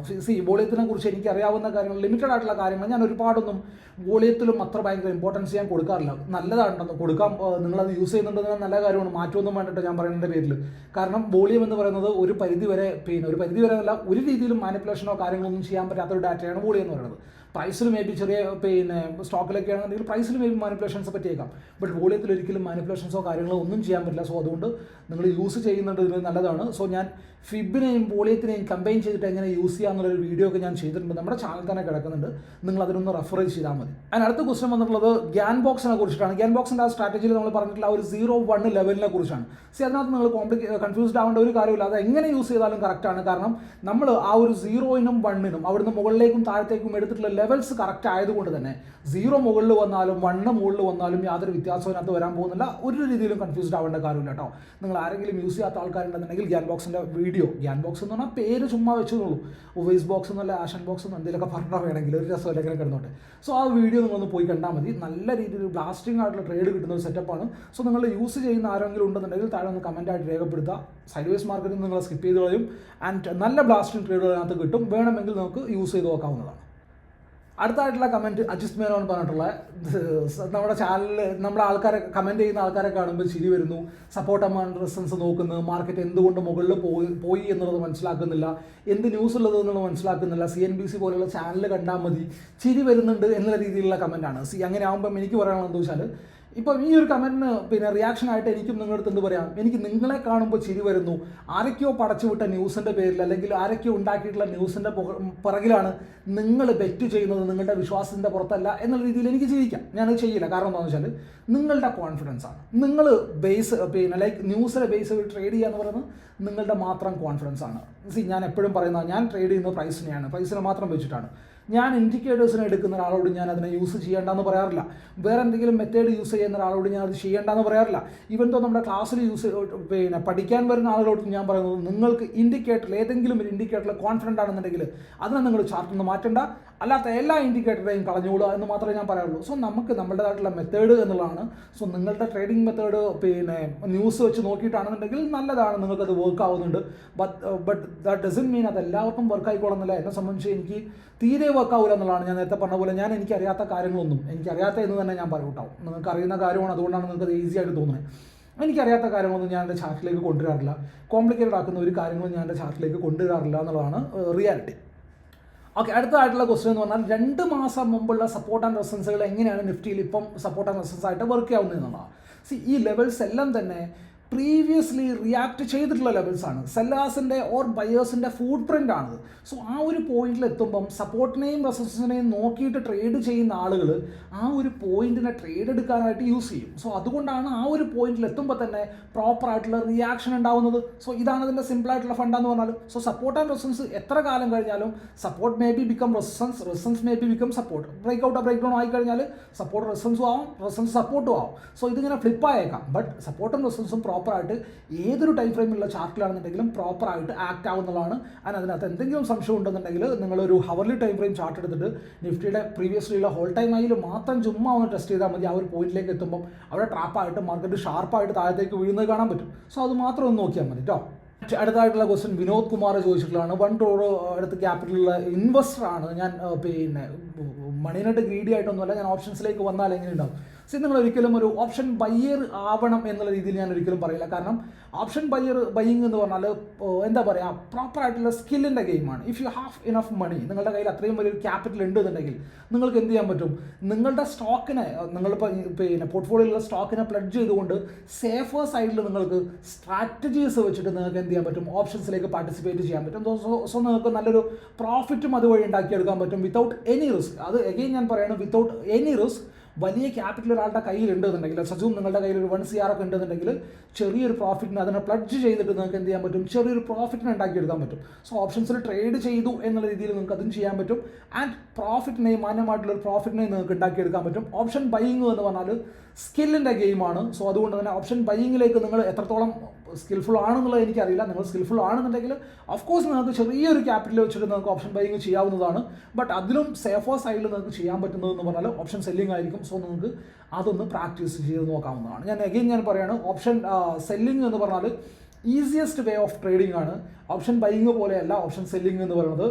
വോളിയത്തിനെ കുറിച്ച് എനിക്ക് അറിയാവുന്ന കാര്യങ്ങൾ, ലിമിറ്റഡ് ആയിട്ടുള്ള കാര്യങ്ങൾ, ഞാൻ ഒരുപാടൊന്നും വോളിയത്തിലും അത്ര ഭയങ്കര ഇമ്പോർട്ടൻസ് ഞാൻ കൊടുക്കാറില്ല. നല്ലതാണെന്ന് കൊടുക്കാം, നിങ്ങളത് യൂസ് ചെയ്യുന്നുണ്ടെന്ന് നല്ല കാര്യമാണ്, മാറ്റമൊന്നും വേണ്ടിയിട്ട് ഞാൻ പറയുന്നതിൻ്റെ പേരിൽ. കാരണം വോളിയം എന്ന് പറയുന്നത് ഒരു പരിധി വരെ അല്ല, ഒരു രീതിയിലും മാനിപ്പുലേഷനോ കാര്യങ്ങളൊന്നും ചെയ്യാൻ പറ്റാത്തൊരു ഡാറ്റയാണ് വോളിയം എന്ന് പറയുന്നത്. പ്രൈസിൽ മേ ബി ചെറിയ സ്റ്റോക്കിലൊക്കെ ആണെന്നുണ്ടെങ്കിൽ പ്രൈസിൽ മേ ബി മാനിപ്പുലേഷൻസ് പറ്റിയേക്കാം. ബട്ട് വോളിയത്തിൽ ഒരിക്കലും മാനിപ്പുലേഷൻസോ കാര്യങ്ങളോ ഒന്നും ചെയ്യാൻ പറ്റില്ല. സോ അതുകൊണ്ട് നിങ്ങൾ യൂസ് ചെയ്യുന്നുണ്ട്, ഇതിൽ നല്ലതാണ്. സോ ഞാൻ ഫിബിനെയും വോളിയത്തിനെയും കമ്പൈൻ ചെയ്തിട്ട് എങ്ങനെ യൂസ് ചെയ്യാമെന്നുള്ളൊരു വീഡിയോ ഒക്കെ ഞാൻ ചെയ്തിട്ടുണ്ട്, നമ്മുടെ ചാനൽ തന്നെ കിടക്കുന്നുണ്ട്, നിങ്ങൾ അതിനൊന്ന് റെഫർ ചെയ്താൽ മതി. അതിന് അടുത്ത ക്വസ്റ്റ്യൻ വന്നിട്ടുള്ളത് ഗ്യാൻ ബോക്സിനെ കുറിച്ചിട്ടാണ്. ഗ്യാൻ ബോക്സിൻ്റെ ആ സ്ട്രാറ്റജിയിൽ നമ്മൾ പറഞ്ഞിട്ടുള്ള ആ ഒരു 0-1 ലെവലിനെ കുറിച്ചാണ്. അതിനകത്ത് നിങ്ങൾ കൺഫ്യൂസ്ഡ് ആവേണ്ട ഒരു കാര്യമില്ല. അത് എങ്ങനെ യൂസ് ചെയ്താലും കറക്റ്റാണ്. കാരണം നമ്മൾ ആ ഒരു 0-നും 1-നും അവിടുന്ന് മുകളിലേക്കും താഴത്തേക്കും എടുത്തിട്ടുള്ള ലെവൽസ് കറക്റ്റ് ആയതുകൊണ്ട് തന്നെ 0 മുകളിൽ വന്നാലും 1 മുകളിൽ വന്നാലും യാതൊരു വ്യത്യാസവും അതിനകത്ത് വരാൻ പോകുന്നില്ല. ഒരു രീതിയിലും കൺഫ്യൂസ്ഡ് ആവേണ്ട കാര്യമില്ല കേട്ടോ. നിങ്ങൾ ആരെങ്കിലും യൂസ് ചെയ്യാത്ത ആൾക്കാരുണ്ടെന്നുണ്ടെങ്കിൽ ഗ്യാൻ ബോക്സിൻ്റെ വീഡിയോ, ഗ്യാൻ ബോക്സ് എന്ന് പറഞ്ഞാൽ പേര് ചുമ്മാ വെച്ചോളൂ, ഉവൈസ് ബോക്സ് എന്നല്ല ആഷൻ ബോക്സ് എന്ന് എന്തെങ്കിലുമൊക്കെ പറഞ്ഞാൽ വേണമെങ്കിൽ ഒരു രസമല്ല ഇങ്ങനെ കിടന്നോട്ടെ. സോ ആ വീഡിയോ നിങ്ങളൊന്ന് പോയി കണ്ടാൽ മതി. നല്ല രീതിയിൽ ബ്ലാസ്റ്റിംഗ് ആയിട്ടുള്ള ട്രേഡ് കിട്ടുന്ന ഒരു സെറ്റപ്പാണ്. സോ നിങ്ങൾ യൂസ് ചെയ്യുന്ന ആരെങ്കിലും ഉണ്ടെന്നുണ്ടെങ്കിൽ താഴെ ഒന്ന് കമൻറ്റായിട്ട് രേഖപ്പെടുത്തുക. സൈഡ്വേസ് മാർക്കറ്റിൽ നിങ്ങൾ സ്കിപ്പ് ചെയ്ത് കളയും. ആൻഡ് നല്ല ബ്ലാസ്റ്റിംഗ് ട്രേഡുകൾ അതിനകത്ത് കിട്ടും. വേണമെങ്കിൽ നമുക്ക് യൂസ് ചെയ്ത് നോക്കാവുന്നതാണ്. അടുത്തായിട്ടുള്ള കമൻറ്റ് അജിത് മേനോൻ പറഞ്ഞിട്ടുള്ള, നമ്മുടെ ചാനലിൽ നമ്മുടെ ആൾക്കാരെ കമൻറ്റ് ചെയ്യുന്ന ആൾക്കാരെ കാണുമ്പോൾ ചിരി വരുന്നു, സപ്പോർട്ട് ആൻഡ് റെസിസ്റ്റൻസ് നോക്കുന്നു, മാർക്കറ്റ് എന്തുകൊണ്ട് മുകളിൽ പോയി എന്നുള്ളത് മനസ്സിലാക്കുന്നില്ല, എന്ത് ന്യൂസ് ഉള്ളത് എന്നുള്ളത് മനസ്സിലാക്കുന്നില്ല, CNBC പോലെയുള്ള ചാനൽ കണ്ടാൽ മതി, ചിരി വരുന്നുണ്ട് എന്നുള്ള രീതിയിലുള്ള കമൻറ്റാണ്. അങ്ങനെ ആകുമ്പം എനിക്ക് പറയാനുള്ളത് എന്താ വെച്ചാൽ, ഇപ്പം ഈ ഒരു കമൻറ്റിന് റിയാക്ഷനായിട്ട് എനിക്കും നിങ്ങളുടെ അടുത്ത് എന്ത് പറയാം, എനിക്ക് നിങ്ങളെ കാണുമ്പോൾ ചിരി വരുന്നു, ആരൊക്കെയോ പടച്ചുവിട്ട ന്യൂസിൻ്റെ പേരിൽ അല്ലെങ്കിൽ ആരൊക്കെയോ ഉണ്ടാക്കിയിട്ടുള്ള ന്യൂസിൻ്റെ പുറകിലാണ് നിങ്ങൾ ബെറ്റ് ചെയ്യുന്നത്, നിങ്ങളുടെ വിശ്വാസത്തിൻ്റെ പുറത്തല്ല എന്നുള്ള രീതിയിൽ എനിക്ക് ചിരിക്കാം. ഞാനത് ചെയ്യില്ല. കാരണം എന്താണെന്ന് വെച്ചാൽ നിങ്ങളുടെ കോൺഫിഡൻസ് ആണ്. നിങ്ങൾ ലൈക്ക് ന്യൂസിലെ ബേസ് ട്രേഡ് ചെയ്യുക എന്ന് പറയുന്നത് നിങ്ങളുടെ മാത്രം കോൺഫിഡൻസ് ആണ്. ഞാൻ എപ്പോഴും പറയുന്നത്, ഞാൻ ട്രേഡ് ചെയ്യുന്നത് പ്രൈസിനെ മാത്രം വെച്ചിട്ടാണ്. ഞാൻ ഇൻഡിക്കേറ്റേഴ്സിനെ എടുക്കുന്ന ഒരാളോട് ഞാൻ അതിനെ യൂസ് ചെയ്യേണ്ടെന്ന് പറയാറില്ല. വേറെ എന്തെങ്കിലും മെത്തേഡ് യൂസ് ചെയ്യുന്ന ഒരാളോട് ഞാൻ അത് ചെയ്യേണ്ടെന്ന് പറയാറില്ല. ഈവൻ തോ നമ്മുടെ ക്ലാസ്സിൽ പഠിക്കാൻ വരുന്ന ആളുകളോട് ഞാൻ പറയുന്നത്, നിങ്ങൾക്ക് ഇൻഡിക്കേറ്ററിൽ ഏതെങ്കിലും ഒരു ഇൻഡിക്കേറ്ററിൽ കോൺഫിഡൻ്റ് ആണെന്നുണ്ടെങ്കിൽ അതിനെ നിങ്ങൾ ചാർട്ടിൽ നിന്ന് മാറ്റേണ്ട, അല്ലാത്ത എല്ലാ ഇൻഡിക്കേറ്ററേയും കളഞ്ഞോളുക എന്ന് മാത്രമേ ഞാൻ പറയാറുള്ളൂ. സോ നമുക്ക് നമ്മുടേതായിട്ടുള്ള മെത്തേഡ് എന്നുള്ളതാണ്. സോ നിങ്ങളുടെ ട്രേഡിംഗ് മെത്തേഡ് ന്യൂസ് വെച്ച് നോക്കിയിട്ടാണെന്നുണ്ടെങ്കിൽ നല്ലതാണ്, നിങ്ങൾക്കത് വർക്ക് ആവുന്നുണ്ട്. ബട്ട് ദാറ്റ് ഡസൻറ്റ് മീൻ അത് എല്ലാവർക്കും വർക്ക് ആയിക്കോളുന്നില്ല. എന്നെ സംബന്ധിച്ച് എനിക്ക് തീരെ വർക്ക് ആവില്ല എന്നുള്ളതാണ്. ഞാൻ നേരത്തെ പറഞ്ഞ പോലെ എനിക്കറിയാത്ത കാര്യങ്ങളൊന്നും എനിക്കറിയാത്ത എന്ന് തന്നെ ഞാൻ പറയൂട്ടാവും. നിങ്ങൾക്ക് അറിയുന്ന കാര്യമാണ്, അതുകൊണ്ടാണ് നിങ്ങൾക്ക് അത് ഈസി ആയിട്ട് തോന്നുന്നത്. എനിക്കറിയാത്ത കാര്യങ്ങളൊന്നും ഞാൻ എൻ്റെ ചാർട്ടിലേക്ക് കൊണ്ടുവരാറില്ല. കോംപ്ലിക്കേറ്റഡ് ആക്കുന്ന ഒരു കാര്യങ്ങളും ഞാൻ എൻ്റെ ചാർട്ടിലേക്ക് കൊണ്ടുവരാറില്ല എന്നുള്ളതാണ് റിയാലിറ്റി. ഓക്കെ, അടുത്തതായിട്ടുള്ള ക്വസ്റ്റ്യൻ എന്ന് പറഞ്ഞാൽ 2 മാസം മുമ്പുള്ള സപ്പോർട്ട് ആൻഡ് റെസിസ്റ്റൻസുകൾ എങ്ങനെയാണ് നിഫ്റ്റിയിൽ ഇപ്പം സപ്പോർട്ട് ആൻഡ് റെസിസ്റ്റൻസ് ആയിട്ട് വർക്ക് ആവുന്നത് എന്നുള്ളതാണ്. ഈ ലെവൽസ് എല്ലാം തന്നെ പ്രീവിയസ്ലി റിയാക്ട് ചെയ്തിട്ടുള്ള ലെവൽസാണ്. സെല്ലേഴ്സിൻ്റെ ഓർ ബയേഴ്സിൻ്റെ ഫുട് പ്രിൻ്റ് ആണത്. സോ ആ ഒരു പോയിന്റിൽ എത്തുമ്പം സപ്പോർട്ടിനെയും റെസിസ്റ്റൻസിനെയും നോക്കിയിട്ട് ട്രേഡ് ചെയ്യുന്ന ആളുകൾ ആ ഒരു പോയിന്റിനെ ട്രേഡ് എടുക്കാനായിട്ട് യൂസ് ചെയ്യും. സോ അതുകൊണ്ടാണ് ആ ഒരു പോയിന്റിൽ എത്തുമ്പോൾ തന്നെ പ്രോപ്പറായിട്ടുള്ള റിയാക്ഷൻ ഉണ്ടാവുന്നത്. സോ ഇതാണ് ഇതിൻ്റെ സിമ്പിളായിട്ടുള്ള ഫണ്ടെന്ന് പറഞ്ഞാൽ. സോ സപ്പോർട്ട് ആൻഡ് റെസിസ്റ്റൻസ് എത്ര കാലം കഴിഞ്ഞാലും support may be become resistance may be become support. Break down ആയി കഴിഞ്ഞാൽ സപ്പോർട്ട് റെസിസ്റ്റൻസും ആവും, റെസിസ്റ്റൻസ് സപ്പോർട്ടും ആവും. സോ ഇതിങ്ങനെ ഫ്ലിപ്പായേക്കാം. ബട്ട് സപ്പോർട്ടും റെസിസ്റ്റൻസും പ്രോപ്പറായിട്ട് ഏതൊരു ടൈം ഫ്രെയിമിലുള്ള ചാർട്ടിലാണെന്നുണ്ടെങ്കിലും പ്രോപ്പറായിട്ട് ആക്ട് ആവുന്നതാണ്. ആൻഡ് അതിനകത്ത് എന്തെങ്കിലും സംശയം ഉണ്ടെന്നുണ്ടെങ്കിൽ നിങ്ങളൊരു ഹവർലി ടൈം ഫ്രെയിം ചാർട്ട് എടുത്തിട്ട് നിഫ്റ്റിയുടെ പ്രീവിയസ്ലിയുള്ള ഹോൾ ടൈം ഹൈയിൽ മാത്രം ചുമ്മാ ഒന്ന് ടെസ്റ്റ് ചെയ്താൽ മതി. ആ ഒരു പോയിന്റിലേക്ക് എത്തുമ്പോൾ അവിടെ ട്രാപ്പായിട്ട് മാർക്കറ്റ് ഷാർപ്പായിട്ട് താഴത്തേക്ക് വീഴുന്നത് കാണാൻ പറ്റും. സോ അത് മാത്രം ഒന്ന് നോക്കിയാൽ മതി കേട്ടോ. അടുത്തായിട്ടുള്ള ക്വസ്റ്റ്യൻ വിനോദ് കുമാർ ചോദിച്ചിട്ടുള്ളതാണ്. 1 crore അടുത്ത് ക്യാപിറ്റലുള്ള ഇൻവെസ്റ്ററാണ് ഞാൻ. പിന്നെ മണീനായിട്ട് ഗ്രീഡി ആയിട്ടൊന്നുമല്ല, ഞാൻ ഓപ്ഷൻസിലേക്ക് വന്നാൽ എങ്ങനെ ഉണ്ടാവും? നിങ്ങൾ ഒരിക്കലും ഒരു ഓപ്ഷൻ ബയ്യർ ആവണം എന്നുള്ള രീതിയിൽ ഞാൻ ഒരിക്കലും പറയില്ല. കാരണം ഓപ്ഷൻ ബയ്യിങ് എന്ന് പറഞ്ഞാൽ എന്താ പറയുക, പ്രോപ്പറായിട്ടുള്ള സ്കില്ലിൻ്റെ ഗെയിമാണ്. If you have enough money, നിങ്ങളുടെ കയ്യിൽ അത്രയും വലിയൊരു ക്യാപിറ്റൽ ഉണ്ടെന്നുണ്ടെങ്കിൽ നിങ്ങൾക്ക് എന്ത് ചെയ്യാൻ പറ്റും? നിങ്ങളുടെ സ്റ്റോക്കിനെ, നിങ്ങളിപ്പോൾ പിന്നെ പോർട്ട്ഫോളിയോയിലുള്ള സ്റ്റോക്കിനെ പ്ലഡ്ജ് ചെയ്തുകൊണ്ട് സേഫർ സൈഡിൽ നിങ്ങൾക്ക് സ്ട്രാറ്റജീസ് വെച്ചിട്ട് നിങ്ങൾക്ക് എന്ത് ചെയ്യാൻ പറ്റും? ഓപ്ഷൻസിലേക്ക് പാർട്ടിസിപ്പേറ്റ് ചെയ്യാൻ പറ്റും. സോ നിങ്ങൾക്ക് നല്ലൊരു പ്രോഫിറ്റും അതുവഴി ഉണ്ടാക്കിയെടുക്കാൻ പറ്റും വിത്തൗട്ട് എനി റിസ്ക്. അത് എഗെയിൻ ഞാൻ പറയുന്നത് വിത്തൗട്ട് എനി റിസ്ക്. വലിയ ക്യാപിറ്റൽ ഒരാളുടെ കയ്യിൽ ഉണ്ടെന്നുണ്ടെങ്കിൽ, സജുവും നിങ്ങളുടെ കയ്യിൽ ഒരു 1 CR ഒക്കെ ഉണ്ടെന്നുണ്ടെങ്കിൽ ചെറിയൊരു പ്രോഫിറ്റിന് അതിനെ പ്ലഡ്ജ് ചെയ്തിട്ട് നിങ്ങൾക്ക് എന്ത് ചെയ്യാൻ പറ്റും? ചെറിയൊരു പ്രോഫിറ്റിന് ഉണ്ടാക്കിയെടുക്കാൻ പറ്റും. സോ ഓപ്ഷൻസിൽ ട്രേഡ് ചെയ്തു എന്നുള്ള രീതിയിൽ നിങ്ങൾക്ക് അതും ചെയ്യാൻ പറ്റും. ആൻഡ് പ്രോഫിറ്റിനെയും മാന്യമായിട്ടുള്ള ഒരു പ്രോഫിറ്റിനെയും നിങ്ങൾക്ക് ഉണ്ടാക്കിയെടുക്കാൻ പറ്റും. ഓപ്ഷൻ ബൈയിങ് എന്ന് പറഞ്ഞാൽ സ്കില്ലിൻ്റെ ഗെയിമാണ്. സോ അതുകൊണ്ട് തന്നെ ഓപ്ഷൻ ബൈയിങ്ങിലേക്ക് നിങ്ങൾ എത്രത്തോളം സ്കിൽഫുൾ ആണെന്നുള്ളത് എനിക്കറിയില്ല. നിങ്ങൾ സ്കിൽഫുൾ ആണെന്നുണ്ടെങ്കിൽ ഓഫ്കോഴ്സ് നിങ്ങൾക്ക് ചെറിയൊരു ക്യാപിറ്റൽ വെച്ചിട്ട് നിങ്ങൾക്ക് ഓപ്ഷൻ ബൈയിങ് ചെയ്യാവുന്നതാണ്. ബട്ട് അതിലും സേഫർ സൈഡിൽ നിങ്ങൾക്ക് ചെയ്യാൻ പറ്റുന്നതെന്ന് പറഞ്ഞാൽ ഓപ്ഷൻ സെല്ലിംഗ് ആയിരിക്കും. സോ നിങ്ങൾക്ക് അതൊന്ന് പ്രാക്ടീസ് ചെയ്ത് നോക്കാവുന്നതാണ്. ഞാൻ പറയുകയാണ്, ഓപ്ഷൻ സെല്ലിംഗ് എന്ന് പറഞ്ഞാൽ ഈസിയസ്റ്റ് വേ ഓഫ് ട്രേഡിംഗ് ആണ്. ഓപ്ഷൻ ബൈയിങ് പോലെയല്ല ഓപ്ഷൻ സെല്ലിംഗ് എന്ന് പറയുന്നത്.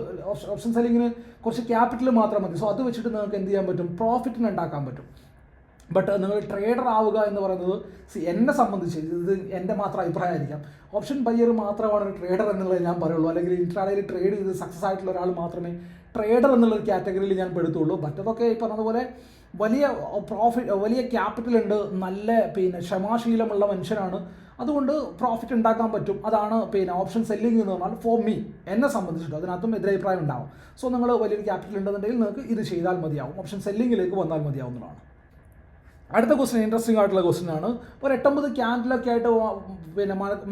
ഓപ്ഷൻ സെല്ലിങ്ങിന് കുറച്ച് ക്യാപിറ്റൽ മാത്രം മതി. സോ അത് വെച്ചിട്ട് നിങ്ങൾക്ക് എന്ത് ചെയ്യാൻ പറ്റും? പ്രോഫിറ്റിന് ഉണ്ടാക്കാൻ പറ്റും. ബട്ട് നിങ്ങൾ ട്രേഡർ ആവുക എന്ന് പറയുന്നത് എന്നെ സംബന്ധിച്ച് ഇത് എൻ്റെ മാത്രം അഭിപ്രായമായിരിക്കാം. ഓപ്ഷൻ ബയ്യർ മാത്രമാണ് ഒരു ട്രേഡർ എന്നുള്ളത് ഞാൻ പറയുള്ളൂ. അല്ലെങ്കിൽ ഇൻട്രാഡേയിൽ ട്രേഡ് ചെയ്ത് സക്സസ് ആയിട്ടുള്ള ഒരാൾ മാത്രമേ ട്രേഡർ എന്നുള്ളൊരു കാറ്റഗറിയിൽ ഞാൻ പെടുത്തുള്ളൂ. മറ്റതൊക്കെ ഈ പറഞ്ഞതുപോലെ വലിയ ക്യാപിറ്റൽ ഉണ്ട്, നല്ല ക്ഷമാശീലമുള്ള മനുഷ്യനാണ്, അതുകൊണ്ട് പ്രോഫിറ്റ് ഉണ്ടാക്കാൻ പറ്റും. അതാണ് ഓപ്ഷൻ സെല്ലിംഗ് എന്ന് പറഞ്ഞാൽ ഫോർ മീ, എന്നെ സംബന്ധിച്ചിട്ട്. അതിനകത്തും എതിരഭിപ്രായം ഉണ്ടാവും. സോ നിങ്ങൾ വലിയൊരു ക്യാപിറ്റൽ ഉണ്ടെന്നുണ്ടെങ്കിൽ നിങ്ങൾക്ക് ഇത് ചെയ്താൽ മതിയാവും, ഓപ്ഷൻ സെല്ലിങ്ങിലേക്ക് വന്നാൽ മതിയാവുന്നതാണ്. അടുത്ത ക്വസ്റ്റ്യൻ ഇൻട്രസ്റ്റിംഗ് ആയിട്ടുള്ള ക്വസ്റ്റ്യൻ ആണ്. ഒരു 8-9 ക്യാൻഡിലൊക്കെ ആയിട്ട്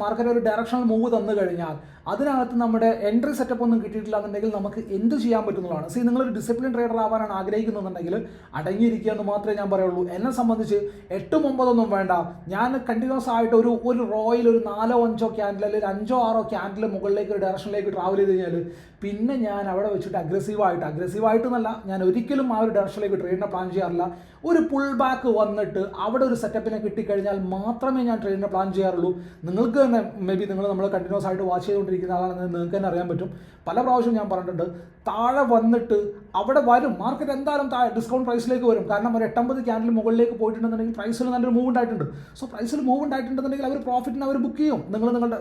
മാർക്കറ്റ് ഒരു ഡയറക്ഷണൽ മൂവ് തന്നു കഴിഞ്ഞാൽ അതിനകത്ത് നമ്മുടെ എൻട്രി സെറ്റപ്പ് ഒന്നും കിട്ടിയിട്ടില്ല എന്നുണ്ടെങ്കിൽ നമുക്ക് എന്ത് ചെയ്യാൻ പറ്റുന്നതാണ്? നിങ്ങളൊരു ഡിസിപ്ലിൻ ട്രേഡർ ആവാനാണ് ആഗ്രഹിക്കുന്നുണ്ടെങ്കിൽ അടങ്ങിയിരിക്കുക എന്ന് മാത്രമേ ഞാൻ പറയുള്ളൂ. എന്നെ സംബന്ധിച്ച് 8-9 വേണ്ട. ഞാൻ കണ്ടിന്യൂസ് ആയിട്ട് ഒരു റോയിൽ ഒരു 4-5 ക്യാൻഡിൽ അല്ലെങ്കിൽ 5-6 ക്യാൻഡിൽ മുകളിലേക്ക് ഒരു ഡയറക്ഷനിലേക്ക് ട്രാവൽ ചെയ്ത് കഴിഞ്ഞാൽ പിന്നെ ഞാൻ അവിടെ വെച്ചിട്ട് അഗ്രസീവായിട്ടെന്നല്ല, ഞാൻ ഒരിക്കലും ആ ഒരു ഡയറക്ഷനിലേക്ക് ട്രേഡിനെ പ്ലാൻ ചെയ്യാറില്ല. ഒരു പുൾ ബാക്ക് വന്നിട്ട് അവിടെ ഒരു സെറ്റപ്പിനെ കിട്ടിക്കഴിഞ്ഞാൽ മാത്രമേ ഞാൻ ട്രേഡിനെ പ്ലാൻ ചെയ്യാറുള്ളൂ. നിങ്ങൾക്ക് തന്നെ മേ ബി നമ്മൾ കണ്ടിന്യൂസ് ആയിട്ട് വാച്ച് ചെയ്തുകൊണ്ടിരിക്കുന്ന ആളാണെന്ന് നിങ്ങൾക്ക് തന്നെ അറിയാൻ പറ്റും. പല പ്രാവശ്യം ഞാൻ പറഞ്ഞിട്ടുണ്ട്, താഴെ വന്നിട്ട് അവിടെ വരും, മാർക്കറ്റ് എന്തായാലും ഡിസ്കൗണ്ട് പ്രൈസിലേക്ക് വരും. കാരണം ഒരു 8-9 ക്യാൻഡിൽ മുകളിലേക്ക് പോയിട്ടുണ്ടെന്നുണ്ടെങ്കിൽ പ്രൈസിൽ നല്ലൊരു മൂവ് ഉണ്ടായിട്ടുണ്ട്. സോ പ്രൈസിൽ മൂവ് ഉണ്ടായിട്ടുണ്ടെന്നുണ്ടെങ്കിൽ അവർ പ്രോഫിറ്റിന് അവർ ബുക്ക് ചെയ്യും.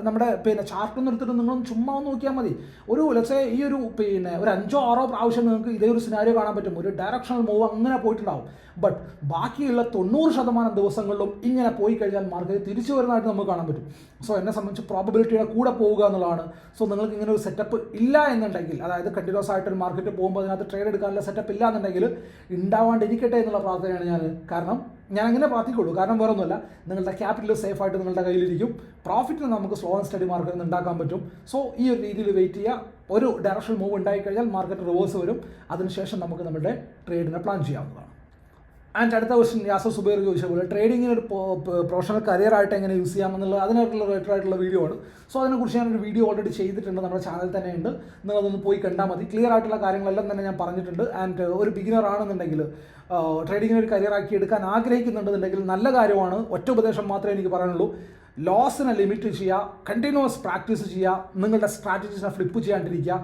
നമ്മുടെ ചാർട്ടൊന്നും എടുത്തിട്ട് നിങ്ങളൊന്ന് ചുമ്മാ ഒന്ന് നോക്കിയാൽ മതി. ഒരു ലെറ്റ്സ് ഈ ഒരു 5-6 പ്രാവശ്യം നിങ്ങൾക്ക് ഇതേ ഒരു സിനാരിയോ കാണാൻ പറ്റും. ഒരു ഡയറക്ഷണൽ മൂവ് അങ്ങനെ പോയിട്ടുണ്ടാവും. ബട്ട് ബാക്കിയുള്ള 90% ദിവസങ്ങളിലും ഇങ്ങനെ പോയി കഴിഞ്ഞാൽ മാർക്കറ്റ് തിരിച്ചു വരുന്നതായിട്ട് നമുക്ക് കാണാൻ പറ്റും. സോ എന്നെ സംബന്ധിച്ച് പ്രോബബിലിറ്റിയുടെ കൂടെ പോവുക എന്നുള്ളതാണ്. സോ നിങ്ങൾക്ക് ഇങ്ങനെ ഒരു സെറ്റപ്പ് ഇല്ല എന്നുണ്ടെങ്കിൽ, അതായത് കണ്ടിന്യൂസ് ആയിട്ട് ഒരു മാർക്കറ്റ് പോകുമ്പോൾ അതിനകത്ത് ട്രേഡ് എടുക്കാനുള്ള സെറ്റപ്പ് ഇല്ല എന്നുണ്ടെങ്കിൽ ഉണ്ടാവാണ്ടിരിക്കട്ടെ എന്നുള്ള പ്രാർത്ഥനയാണ് ഞാൻ. കാരണം ഞാൻ അങ്ങനെ പ്രാർത്ഥിക്കുള്ളൂ. കാരണം വേറെ ഒന്നുമല്ല, നിങ്ങളുടെ ക്യാപിറ്റൽ സേഫ് ആയിട്ട് നിങ്ങളുടെ കയ്യിലിരിക്കും. പ്രോഫിറ്റിന് നമുക്ക് സ്ലോ ആൻഡ് സ്റ്റഡി മാർക്കറ്റിൽ നിന്ന് ഉണ്ടാക്കാൻ പറ്റും. സോ ഈ ഒരു രീതിയിൽ വെയിറ്റ് ചെയ്യുക. ഒരു ഡയറക്ഷൻ മൂവ് ഉണ്ടായിക്കഴിഞ്ഞാൽ മാർക്കറ്റ് റിവേഴ്സ് വരും. അതിനുശേഷം നമുക്ക് നമ്മുടെ ട്രേഡിനെ പ്ലാൻ ചെയ്യാവുന്നതാണ്. ആൻഡ് അടുത്ത ക്വസ്റ്റ്യൻ യാസർ സുബൈർ ചോദിച്ച പോലെ ട്രേഡിങ്ങിന് ഒരു പ്രൊഫഷണൽ കരിയർ ആയിട്ട് എങ്ങനെ യൂസ് ചെയ്യാമെന്നുള്ളത് അതിനായിട്ടുള്ള റിലേറ്റഡ് ആയിട്ടുള്ള വീഡിയോ ആണ്. സോ അതിനെക്കുറിച്ച് ഞാനൊരു വീഡിയോ ഓൾറെഡി ചെയ്തിട്ടുണ്ട്, നമ്മുടെ ചാനൽ തന്നെ ഉണ്ട്. നിങ്ങളതൊന്ന് പോയി കണ്ടാൽ മതി. ക്ലിയർ ആയിട്ടുള്ള കാര്യങ്ങളെല്ലാം തന്നെ ഞാൻ പറഞ്ഞിട്ടുണ്ട്. ആൻഡ് ഒരു ബിഗിനർ ആണെന്നുണ്ടെങ്കിൽ ട്രേഡിങ്ങിന് ഒരു കരിയർ ആക്കി എടുക്കാൻ ആഗ്രഹിക്കുന്നുണ്ടെന്നുണ്ടെങ്കിൽ നല്ല കാര്യമാണ്. ഒറ്റ ഉപദേശം മാത്രമേ എനിക്ക് പറയാനുള്ളൂ. ലോസിനെ ലിമിറ്റ് ചെയ്യുക, കണ്ടിന്യൂസ് പ്രാക്ടീസ് ചെയ്യുക, നിങ്ങളുടെ സ്ട്രാറ്റജീസിനെ ഫ്ലിപ്പ് ചെയ്യാണ്ടിരിക്കുക.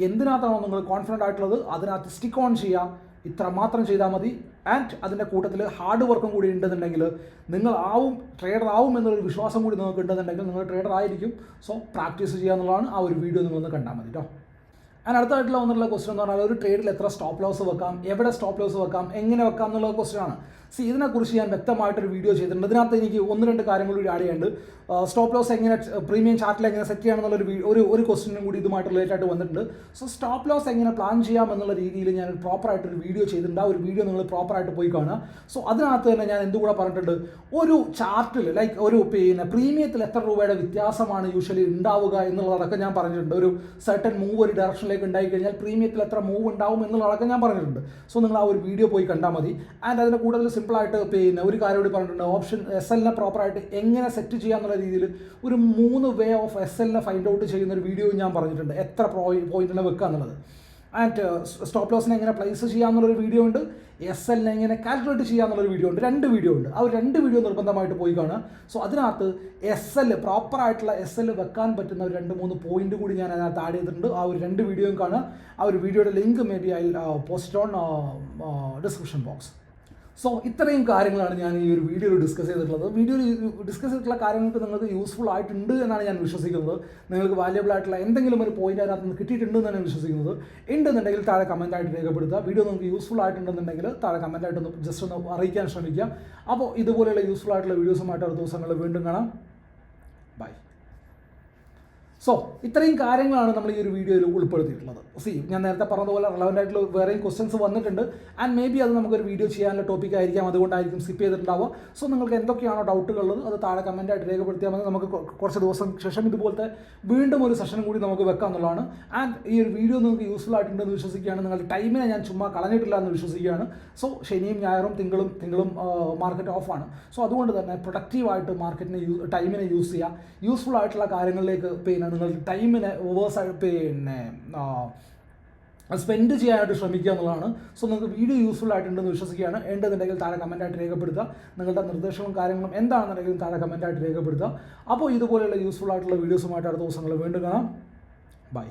എന്തിനകത്താണോ നിങ്ങൾ കോൺഫിഡൻ്റ് ആയിട്ടുള്ളത് അതിനകത്ത് സ്റ്റിക്ക് ഓൺ ചെയ്യുക. ഇത്ര മാത്രം ചെയ്താൽ മതി. ആൻഡ് അതിൻ്റെ കൂട്ടത്തിൽ ഹാർഡ് വർക്കും കൂടി ഉണ്ടെന്നുണ്ടെങ്കിൽ നിങ്ങൾ ട്രേഡർ ആവും എന്നൊരു വിശ്വാസം കൂടി നിങ്ങൾക്ക് ഉണ്ടെന്നുണ്ടെങ്കിൽ നിങ്ങൾ ട്രേഡർ ആയിരിക്കും. സോ പ്രാക്ടീസ് ചെയ്യുക എന്നുള്ളതാണ്. ആ ഒരു വീഡിയോ നിങ്ങളൊന്ന് കണ്ടാൽ മതി കേട്ടോ. ആൻഡ് അടുത്തായിട്ടുള്ള വന്നിട്ടുള്ള ക്വസ്റ്റൻ എന്ന് പറഞ്ഞാൽ ഒരു ട്രേഡിൽ എത്ര സ്റ്റോപ്പ് ലോസ് വെക്കാം, എവിടെ സ്റ്റോപ്പ് ലോസ് വെക്കാം, എങ്ങനെ വെക്കാം എന്നുള്ള ക്വസ്റ്റൻ ആണ്. ഇതിനെക്കുറിച്ച് ഞാൻ വ്യക്തമായിട്ടൊരു വീഡിയോ ചെയ്തിട്ടുണ്ട്. ഇതിനകത്ത് എനിക്ക് 1-2 കാര്യങ്ങൾ കൂടി ആഡ് ചെയ്യാനുണ്ട്. സ്റ്റോപ്പ് ലോസ് എങ്ങനെ പ്രീമിയം ചാർട്ടിൽ എങ്ങനെ സെറ്റ് ചെയ്യണം എന്നുള്ള ക്വസ്റ്റ്യനും കൂടി ഇതുമായിട്ട് റിലേറ്റ് ആയിട്ട് വന്നിട്ടുണ്ട്. സോ സ്റ്റോപ്പ് ലോസ് എങ്ങനെ പ്ലാൻ ചെയ്യാം എന്നുള്ള രീതിയിൽ ഞാൻ പ്രോപ്പറായിട്ടൊരു വീഡിയോ ചെയ്തിട്ടുണ്ട്. ആ ഒരു വീഡിയോ നിങ്ങൾ പ്രോപ്പറായിട്ട് പോയി കാണുക. സോ അതിനകത്ത് തന്നെ ഞാൻ എന്തുകൂടെ പറഞ്ഞിട്ടുണ്ട്, ഒരു ചാർട്ടിൽ ലൈക്ക് ഒരു പ്രീമിയത്തിൽ എത്ര രൂപയുടെ വ്യത്യാസമാണ് യൂഷ്വലി ഉണ്ടാവുക എന്നുള്ളതൊക്കെ ഞാൻ പറഞ്ഞിട്ടുണ്ട്. ഒരു സർട്ടൻ മൂവ് ഒരു ഡയറക്ഷനിലേക്ക് ഉണ്ടായി കഴിഞ്ഞാൽ പ്രീമിയത്തിൽ എത്ര മൂവ് ഉണ്ടാവും എന്നുള്ളതൊക്കെ ഞാൻ പറഞ്ഞിട്ടുണ്ട്. സോ നിങ്ങൾ ആ ഒരു വീഡിയോ പോയി കണ്ടാൽ മതി. ആൻഡ് അതിൻ്റെ കൂടുതൽ സിമ്പിളായിട്ട് പിന്നെ ഒരു കാര്യം കൂടി പറഞ്ഞിട്ടുണ്ട്. ഓപ്ഷൻ SLനെ പ്രോപ്പറായിട്ട് എങ്ങനെ സെറ്റ് ചെയ്യാന്നുള്ള രീതിയിൽ ഒരു 3 വേ ഓഫ് SLനെ ഫൈൻഡ് ഔട്ട് ചെയ്യുന്ന ഒരു വീഡിയോ ഞാൻ പറഞ്ഞിട്ടുണ്ട്, എത്ര പോയിന്റിനെ വെക്കുക എന്നുള്ളത്. ആൻഡ് സ്റ്റോപ്പ് ലോസിനെ എങ്ങനെ പ്ലേസ് ചെയ്യാമെന്നുള്ളൊരു വീഡിയോ ഉണ്ട്, SLനെ എങ്ങനെ കാൽക്കുലേറ്റ് ചെയ്യാമെന്നുള്ളൊരു വീഡിയോ ഉണ്ട്. 2 വീഡിയോ ഉണ്ട്. ആ 2 വീഡിയോ നിർബന്ധമായിട്ട് പോയി കാണുക. സോ അതിനകത്ത് SL പ്രോപ്പറായിട്ടുള്ള SL വെക്കാൻ പറ്റുന്ന ഒരു 2-3 പോയിന്റ് കൂടി ഞാൻ അതിനകത്ത് ആഡ് ചെയ്തിട്ടുണ്ട്. ആ ഒരു 2 വീഡിയോയും കാണുക. ആ ഒരു വീഡിയോയുടെ link may be I post on description box. So ഇത്രയും കാര്യങ്ങളാണ് ഞാൻ ഈ ഒരു വീഡിയോയിൽ ഡിസ്കസ് ചെയ്തിട്ടുള്ളത്. വീഡിയോയിൽ ഡിസ്കസ് ചെയ്തിട്ടുള്ള കാര്യങ്ങൾക്ക് നിങ്ങൾക്ക് യൂസ്ഫുൾ ആയിട്ടുണ്ട് എന്നാണ് ഞാൻ വിശ്വസിക്കുന്നത്. നിങ്ങൾക്ക് വാല്യബിൾ ആയിട്ടുള്ള എന്തെങ്കിലും ഒരു പോയിന്റ് അതിനകത്ത് നിന്ന് കിട്ടിയിട്ടുണ്ട് എന്നാണ് ഞാൻ വിശ്വസിക്കുന്നത്. ഉണ്ടെന്നുണ്ടെങ്കിൽ താഴെ കമൻറ്റായിട്ട് രേഖപ്പെടുത്തുക. വീഡിയോ നിങ്ങൾക്ക് യൂസ്ഫുൾ ആയിട്ടുണ്ടെന്നുണ്ടെങ്കിൽ താഴെ കമൻറ്റായിട്ടൊന്ന് ജസ്റ്റ് ഒന്ന് അറിയിക്കാൻ ശ്രമിക്കുക. അപ്പോൾ ഇതുപോലെയുള്ള യൂസ്ഫുൾ ആയിട്ടുള്ള വീഡിയോസുമായിട്ട് അടുത്ത ദിവസങ്ങളിൽ വീണ്ടും കാണാം. ബൈ. സോ ഇത്രയും കാര്യങ്ങളാണ് നമ്മൾ ഈ ഒരു വീഡിയോയിൽ ഉൾപ്പെടുത്തിയിട്ടുള്ളത്. ഞാൻ നേരത്തെ പറഞ്ഞതുപോലെ റെലവൻ്റ് ആയിട്ടുള്ള വേറെയും ക്വസ്റ്റ്യൻസ് വന്നിട്ടുണ്ട്. ആൻഡ് മേ ബി അത് നമുക്കൊരു വീഡിയോ ചെയ്യാനുള്ള ടോപ്പിക് ആയിരിക്കാം, അതുകൊണ്ടായിരിക്കും സ്കിപ്പ് ചെയ്തിട്ടുണ്ടാവുക. സോ നിങ്ങൾക്ക് എന്തൊക്കെയാണോ ഡൗട്ടുകളുള്ളത് അത് താഴെ കമൻറ്റായിട്ട് രേഖപ്പെടുത്തിയാൽ മതി. നമുക്ക് കുറച്ച് ദിവസം ശേഷം ഇതുപോലത്തെ വീണ്ടും ഒരു സെഷൻ കൂടി നമുക്ക് വെക്കാം എന്നുള്ളതാണ്. ആൻഡ് ഈ ഒരു വീഡിയോ നിങ്ങൾക്ക് യൂസ്ഫുൾ ആയിട്ടുണ്ടെന്ന് വിശ്വസിക്കുകയാണ്. നിങ്ങളുടെ ടൈമിനെ ഞാൻ ചുമ്മാ കളഞ്ഞിട്ടില്ല എന്ന് വിശ്വസിക്കുകയാണ്. സോ ശനിയും ഞായറും തിങ്കളും മാർക്കറ്റ് ഓഫാണ്. സോ അതുകൊണ്ട് തന്നെ പ്രൊഡക്റ്റീവായിട്ട് ടൈമിനെ യൂസ് ചെയ്യുക. യൂസ്ഫുൾ ആയിട്ടുള്ള കാര്യങ്ങളിലേക്ക് നിങ്ങളുടെ ടൈമിനെ സ്പെൻഡ് ചെയ്യാനായിട്ട് ശ്രമിക്കുക എന്നുള്ളതാണ്. സോ നിങ്ങൾക്ക് വീഡിയോ യൂസ്ഫുൾ ആയിട്ടുണ്ടെന്ന് വിശ്വസിക്കുകയാണ്. ഉണ്ടെന്നുണ്ടെങ്കിൽ താഴെ കമൻറ്റായിട്ട് രേഖപ്പെടുത്തുക. നിങ്ങളുടെ നിർദ്ദേശങ്ങളും കാര്യങ്ങളും എന്താണെന്നുണ്ടെങ്കിലും താഴെ കമൻറ്റായിട്ട് രേഖപ്പെടുത്തുക. അപ്പോൾ ഇതുപോലെയുള്ള യൂസ്ഫുൾ ആയിട്ടുള്ള വീഡിയോസുമായിട്ട് അടുത്ത ദിവസങ്ങളിൽ വീണ്ടും കാണാം. ബൈ.